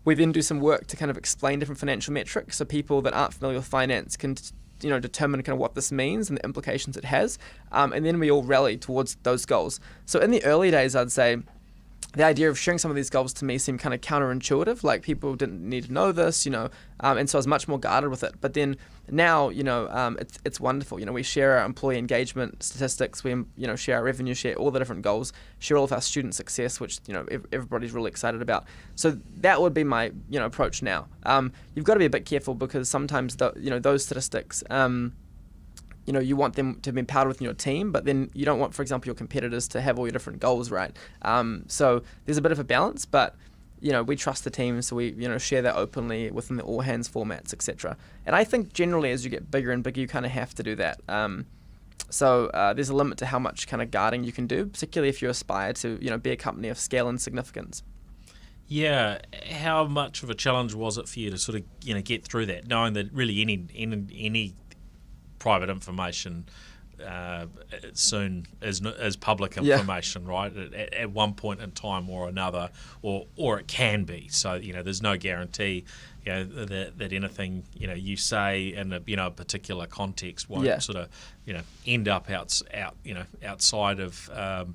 We then do some work to kind of explain different financial metrics, so people that aren't familiar with finance can determine kind of what this means and the implications it has, and then we all rally towards those goals. So in the early days, I'd say the idea of sharing some of these goals to me seemed kind of counterintuitive, like people didn't need to know this, and so I was much more guarded with it. But then now, it's wonderful. We share our employee engagement statistics, we share our revenue, share all the different goals, share all of our student success, which everybody's really excited about. So that would be my approach now. You've got to be a bit careful because sometimes those statistics. You want them to be empowered within your team, but then you don't want, for example, your competitors to have all your different goals, right? So there's a bit of a balance, but we trust the team, so we share that openly within the all hands formats, etc. And I think generally as you get bigger and bigger, you kind of have to do that. So there's a limit to how much kind of guarding you can do, particularly if you aspire to be a company of scale and significance. Yeah, how much of a challenge was it for you to sort of get through that, knowing that really any private information soon is public information, right? At one point in time or another, or it can be. So there's no guarantee that anything you say in a particular context won't sort of end up outside of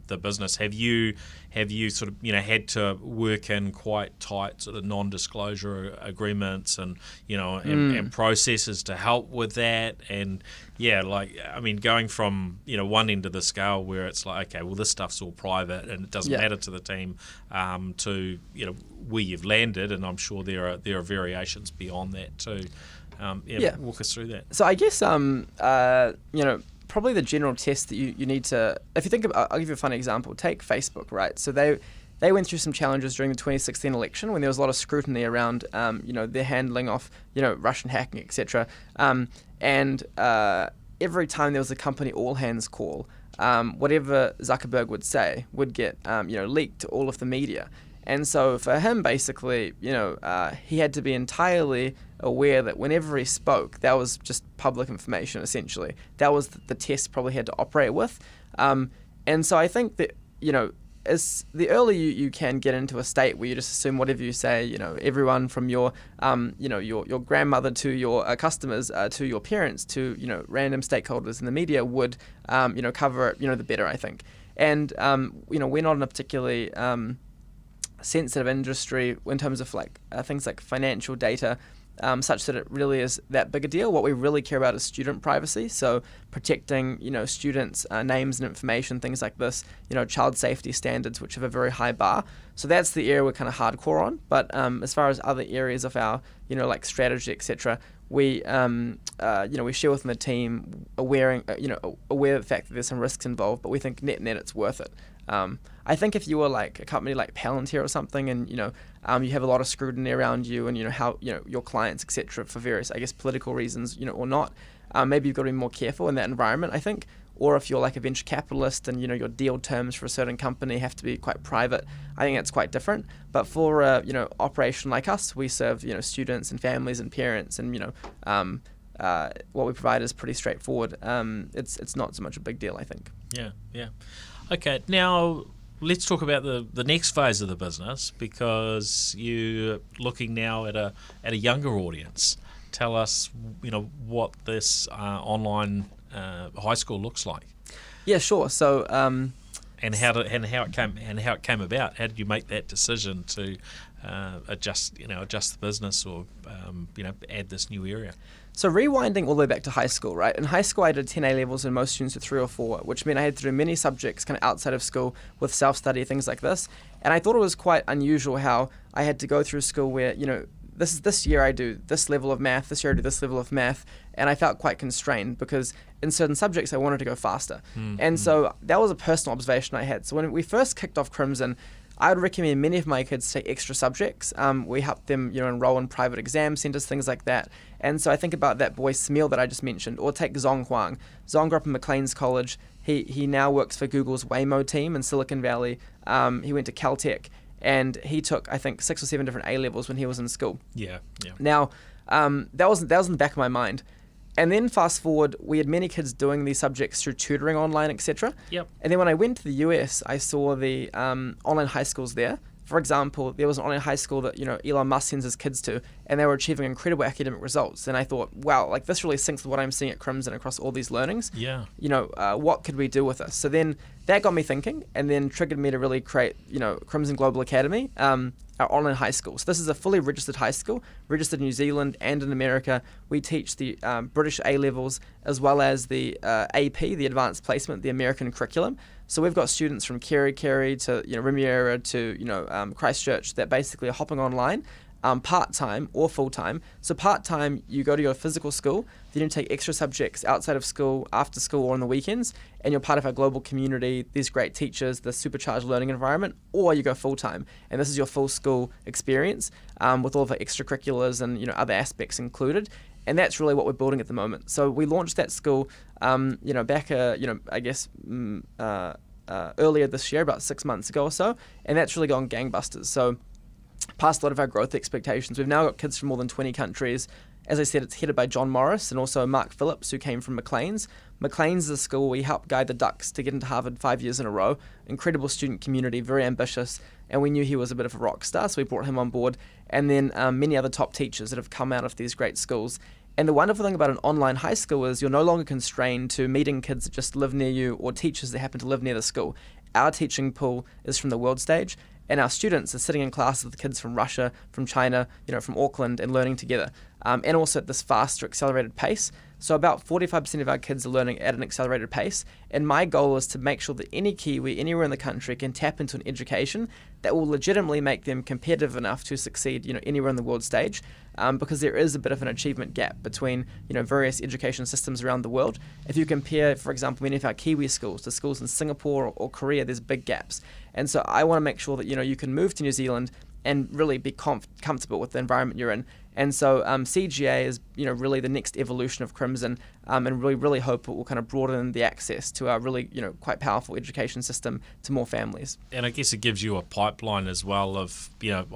the business. Have you sort of had to work in quite tight sort of non-disclosure agreements and and processes to help with that? And going from one end of the scale where it's like, okay, well, this stuff's all private and it doesn't matter to the team, to where you've landed, and I'm sure there are variations beyond that too. Walk us through that. So I guess probably the general test that you need to, if you think about, I'll give you a funny example. Take Facebook, right? So they went through some challenges during the 2016 election when there was a lot of scrutiny around their handling of Russian hacking, etc. And every time there was a company all hands call, whatever Zuckerberg would say would get leaked to all of the media. And so for him, basically, he had to be entirely aware that whenever he spoke, that was just public information, essentially. That was the test probably had to operate with. And so I think that, as the earlier you can get into a state where you just assume whatever you say, everyone from your your grandmother to your customers to your parents to random stakeholders in the media would cover it, the better, I think. And we're not in a particularly sensitive industry in terms of things like financial data, such that it really is that big a deal. What we really care about is student privacy, so protecting students' names and information, things like this, child safety standards, which have a very high bar. So that's the area we're kind of hardcore on. But as far as other areas of our like strategy, etc., we we share within the team, aware of the fact that there's some risks involved, but we think net it's worth it. I think if you were like a company like Palantir or something, and you have a lot of scrutiny around you, and how your clients, etc., for various, I guess, political reasons, or not, maybe you've got to be more careful in that environment, I think. Or if you're like a venture capitalist and your deal terms for a certain company have to be quite private, I think that's quite different. But for operation like us, we serve students and families and parents, and what we provide is pretty straightforward. It's not so much a big deal, I think. Yeah. Okay, now let's talk about the next phase of the business, because you're looking now at a younger audience. Tell us, what this online high school looks like. Yeah, sure. So and how it came about. How did you make that decision to adjust the business, or add this new area? So rewinding all the way back to high school, right? In high school, I did 10 A-levels and most students did 3 or 4, which meant I had to do many subjects kind of outside of school with self-study, things like this. And I thought it was quite unusual how I had to go through school where, this year I do this level of math, this year I do this level of math, and I felt quite constrained because in certain subjects I wanted to go faster. So that was a personal observation I had. So when we first kicked off Crimson, I would recommend many of my kids take extra subjects. We help them, enroll in private exam centers, things like that. And so I think about that boy Smil that I just mentioned, or take Zong Huang. Zong grew up in Maclean's College. He now works for Google's Waymo team in Silicon Valley. He went to Caltech, and he took, I think, 6 or 7 different A-levels when he was in school. Yeah. Now, that was in the back of my mind. And then fast forward, we had many kids doing these subjects through tutoring online, etc. Yep. And then when I went to the US, I saw the online high schools there. For example, there was an online high school that Elon Musk sends his kids to, and they were achieving incredible academic results. And I thought, wow, this really syncs with what I'm seeing at Crimson across all these learnings. Yeah. What could we do with this? So then that got me thinking, and then triggered me to really create, Crimson Global Academy, our online high school. So this is a fully registered high school, registered in New Zealand and in America. We teach the British A-levels as well as the AP, the Advanced Placement, the American curriculum. So we've got students from Kerry to Remuera to Christchurch that basically are hopping online, part-time or full-time. So part-time, you go to your physical school, then you take extra subjects outside of school, after school, or on the weekends, and you're part of our global community, these great teachers, the supercharged learning environment, or you go full-time, and this is your full school experience with all of the extracurriculars and other aspects included. And that's really what we're building at the moment. So we launched that school, back, earlier this year, about 6 months ago or so, and that's really gone gangbusters. So past a lot of our growth expectations. We've now got kids from more than 20 countries. As I said, it's headed by John Morris and also Mark Phillips, who came from Maclean's. Maclean's is a school we helped guide the Ducks to get into Harvard 5 years in a row. Incredible student community, very ambitious, and we knew he was a bit of a rock star, so we brought him on board. And then many other top teachers that have come out of these great schools. And the wonderful thing about an online high school is you're no longer constrained to meeting kids that just live near you or teachers that happen to live near the school. Our teaching pool is from the world stage, and our students are sitting in classes with kids from Russia, from China, from Auckland, and learning together. And also at this faster, accelerated pace. So about 45% of our kids are learning at an accelerated pace. And my goal is to make sure that any Kiwi anywhere in the country can tap into an education that will legitimately make them competitive enough to succeed, anywhere on the world stage. Because there is a bit of an achievement gap between, various education systems around the world. If you compare, for example, many of our Kiwi schools to schools in Singapore or Korea, there's big gaps. And so I want to make sure that, you can move to New Zealand and really be comfortable with the environment you're in, And so CGA is really the next evolution of Crimson, and really hope it will kind of broaden the access to our really quite powerful education system to more families. And I guess it gives you a pipeline as well of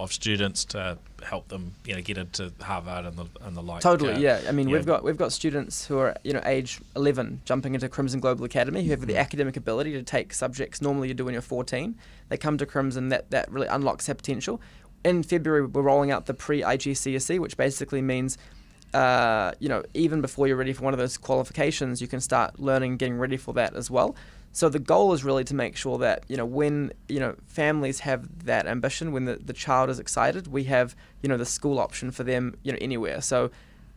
students to help them get into Harvard and the like. Totally, yeah. I mean, we've got students who are age 11 jumping into Crimson Global Academy who have the academic ability to take subjects normally you do when you're 14. They come to Crimson, that really unlocks their potential. In February, we're rolling out the pre-IGCSE, which basically means even before you're ready for one of those qualifications, you can start learning, getting ready for that as well. So the goal is really to make sure that when families have that ambition, when the child is excited, we have the school option for them anywhere. So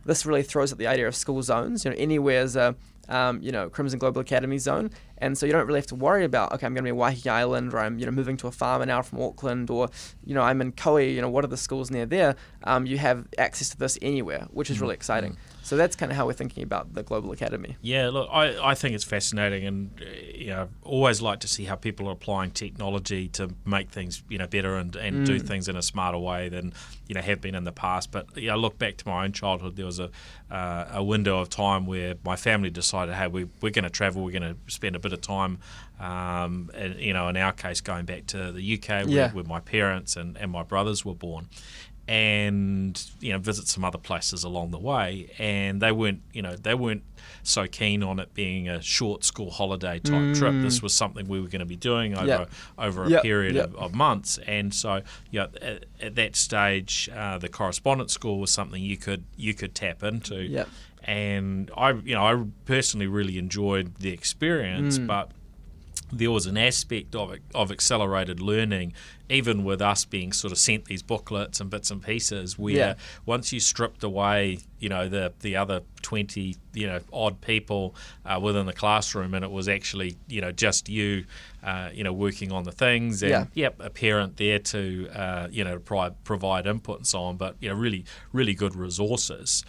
this really throws at the idea of school zones. Anywhere is a Crimson Global Academy zone, and so you don't really have to worry about, okay, I'm going to be in Waiheke Island, or I'm moving to a farm an hour from Auckland, or I'm in Koei. What are the schools near there? You have access to this anywhere, which is really exciting. So that's kind of how we're thinking about the Global Academy. Yeah, look, I think it's fascinating, and always like to see how people are applying technology to make things better and do things in a smarter way than have been in the past. But I look back to my own childhood. There was a window of time where my family decided, hey, we're going to travel, we're going to spend a bit of time, and in our case, going back to the UK where my parents and my brothers were born. And visit some other places along the way, and they weren't so keen on it being a short school holiday type trip. This was something we were going to be doing over a period of months, and so at that stage, the correspondence school was something you could tap into. And I personally really enjoyed the experience, but there was an aspect of accelerated learning, even with us being sort of sent these booklets and bits and pieces, where once you stripped away, the other 20, odd people within the classroom, and it was actually, just you, working on the things, and a parent there to, provide input and so on, but really, really good resources.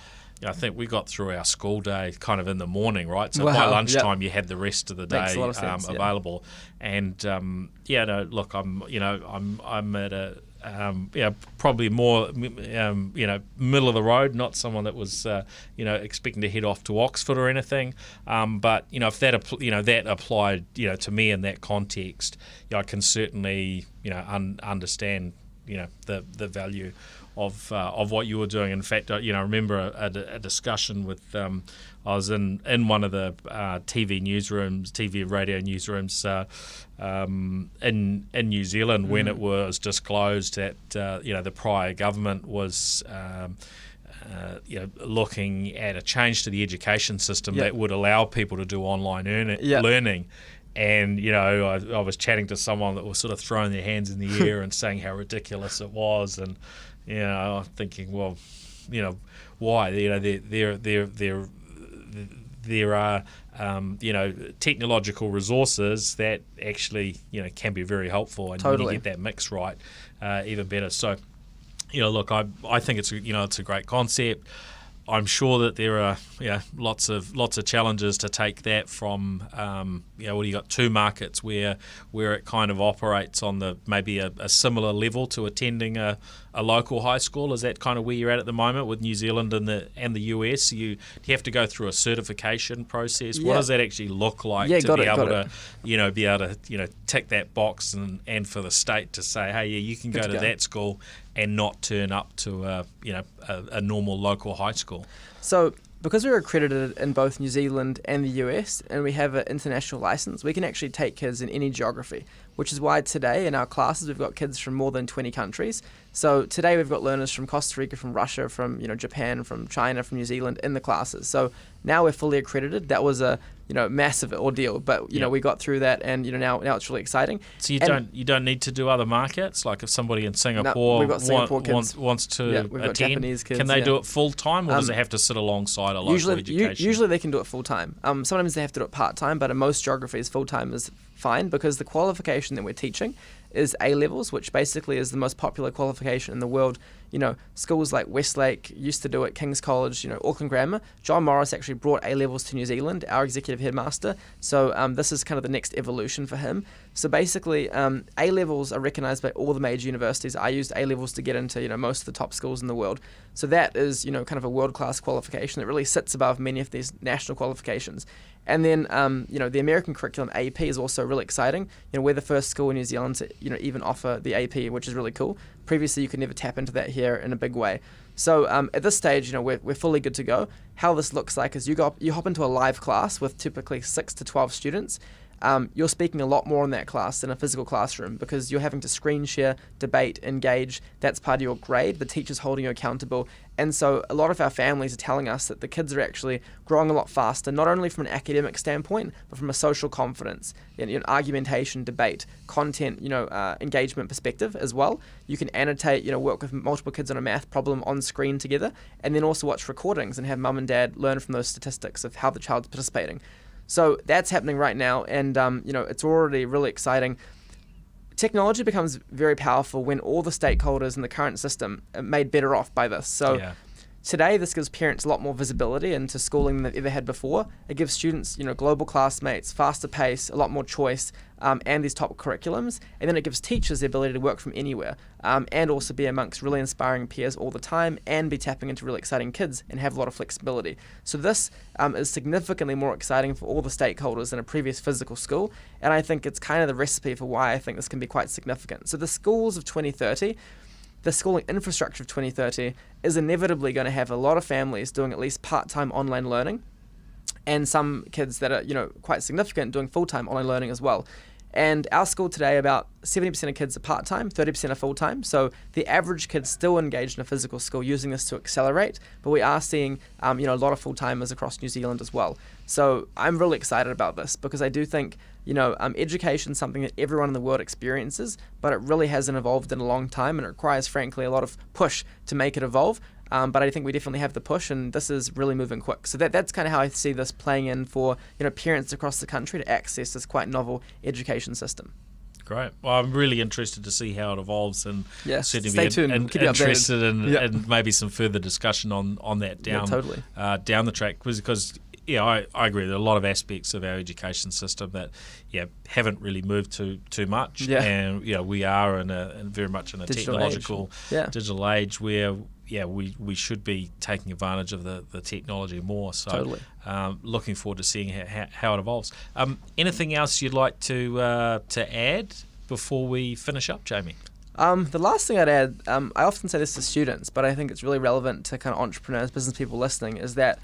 I think we got through our school day kind of in the morning, right? So by lunchtime, you had the rest of the day available. And look, I'm at a probably more middle of the road, not someone that was expecting to head off to Oxford or anything. But if that that applied to me in that context, I can certainly understand the value of what you were doing. In fact, I remember a discussion with I was in one of the TV and radio newsrooms in New Zealand when it was disclosed that the prior government was looking at a change to the education system that would allow people to do online learning. And, I was chatting to someone that was sort of throwing their hands in the air and saying how ridiculous it was. And, I'm thinking, well, why? There are, technological resources that actually, can be very helpful. And when you get that mix right, even better. So, look, I think it's a great concept. I'm sure that there are lots of challenges to take that from you got two markets where it kind of operates on the maybe a similar level to attending a local high school. Is that kind of where you're at the moment with New Zealand and the US? Do you have to go through a certification process? What does that actually look like to be able to tick that box and for the state to say, hey, you can go to that school and not turn up to a normal local high school? So because we're accredited in both New Zealand and the US, and we have an international license, we can actually take kids in any geography, which is why today in our classes we've got kids from more than 20 countries. So today we've got learners from Costa Rica, from Russia, from Japan, from China, from New Zealand in the classes. So now we're fully accredited. That was a massive ordeal, but we got through that, and now it's really exciting. So you don't need to do other markets. Like if somebody in Singapore, wants to attend, Japanese kids, can they do it full time, or does it have to sit alongside a local education? Usually they can do it full time. Sometimes they have to do it part time, but in most geographies, full time is fine, because the qualification that we're teaching is A-levels, which basically is the most popular qualification in the world schools like Westlake used to do it, King's College, Auckland Grammar. John Morris actually brought A-levels to New Zealand, our executive headmaster. So this is kind of the next evolution for him. So basically, A-levels are recognised by all the major universities. I used A-levels to get into, most of the top schools in the world. So that is, kind of a world-class qualification that really sits above many of these national qualifications. And then, the American curriculum, AP, is also really exciting. We're the first school in New Zealand to, even offer the AP, which is really cool. Previously, you could never tap into that here in a big way. So at this stage, we're fully good to go. How this looks like is you hop into a live class with typically 6 to 12 students. You're speaking a lot more in that class than a physical classroom because you're having to screen share, debate, engage. That's part of your grade. The teacher's holding you accountable. And so a lot of our families are telling us that the kids are actually growing a lot faster, not only from an academic standpoint, but from a social confidence, argumentation, debate, content, engagement perspective as well. You can annotate, work with multiple kids on a math problem on screen together, and then also watch recordings and have mum and dad learn from those statistics of how the child's participating. So that's happening right now, and it's already really exciting. Technology becomes very powerful when all the stakeholders in the current system are made better off by this. So today, this gives parents a lot more visibility into schooling than they've ever had before. It gives students, global classmates, faster pace, a lot more choice, and these top curriculums. And then it gives teachers the ability to work from anywhere, and also be amongst really inspiring peers all the time, and be tapping into really exciting kids and have a lot of flexibility. So this is significantly more exciting for all the stakeholders than a previous physical school. And I think it's kind of the recipe for why I think this can be quite significant. So the schools of 2030, the schooling infrastructure of 2030 is inevitably going to have a lot of families doing at least part-time online learning, and some kids that are, quite significant doing full-time online learning as well. And our school today, about 70% of kids are part-time, 30% are full-time. So the average kid's still engaged in a physical school using this to accelerate, but we are seeing, a lot of full-timers across New Zealand as well. So I'm really excited about this because I do think, education is something that everyone in the world experiences, but it really hasn't evolved in a long time, and it requires, frankly, a lot of push to make it evolve. But I think we definitely have the push, and this is really moving quick. So that's kind of how I see this playing in for parents across the country to access this quite novel education system. Great. Well, I'm really interested to see how it evolves, and certainly stay tuned. Interested in maybe some further discussion on that down the track, because I agree. There are a lot of aspects of our education system that haven't really moved too much, and we are very much in a technological digital age where we should be taking advantage of the technology more. So looking forward to seeing how it evolves. Anything else you'd like to add before we finish up, Jamie? The last thing I'd add, I often say this to students, but I think it's really relevant to kind of entrepreneurs, business people listening, is that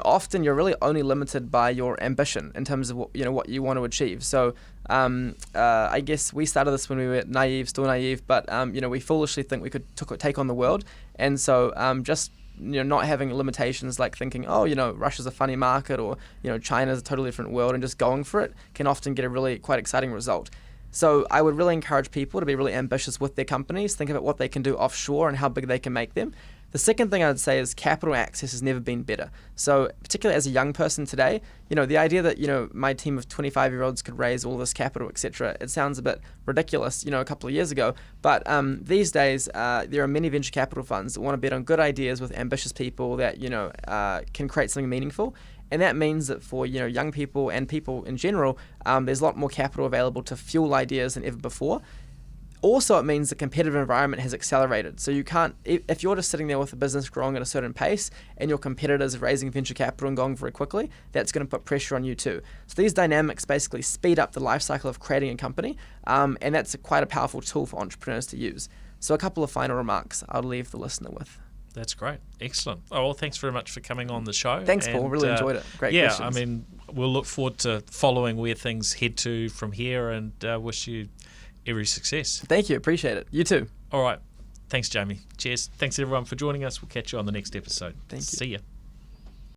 often you're really only limited by your ambition in terms of what you want to achieve. So I guess we started this when we were still naive, but we foolishly think we could take on the world, and so just not having limitations like thinking, Russia's a funny market, or China's a totally different world, and just going for it can often get a really quite exciting result. So I would really encourage people to be really ambitious with their companies, think about what they can do offshore and how big they can make them. The second thing I would say is capital access has never been better. So particularly as a young person today, the idea that, my team of 25-year-olds could raise all this capital, etc., it sounds a bit ridiculous, a couple of years ago. But these days, there are many venture capital funds that want to bet on good ideas with ambitious people that, can create something meaningful. And that means that for young people and people in general, there's a lot more capital available to fuel ideas than ever before. Also, it means the competitive environment has accelerated. So you can't, if you're just sitting there with a business growing at a certain pace and your competitors are raising venture capital and going very quickly, that's going to put pressure on you too. So these dynamics basically speed up the life cycle of creating a company, and that's quite a powerful tool for entrepreneurs to use. So a couple of final remarks I'll leave the listener with. That's great. Excellent. Oh, well, thanks very much for coming on the show. Thanks, Paul. Really enjoyed it. Great questions. I mean, we'll look forward to following where things head to from here, and wish you every success. Thank you. Appreciate it. You too. All right. Thanks, Jamie. Cheers. Thanks, everyone, for joining us. We'll catch you on the next episode. Thank you. See ya.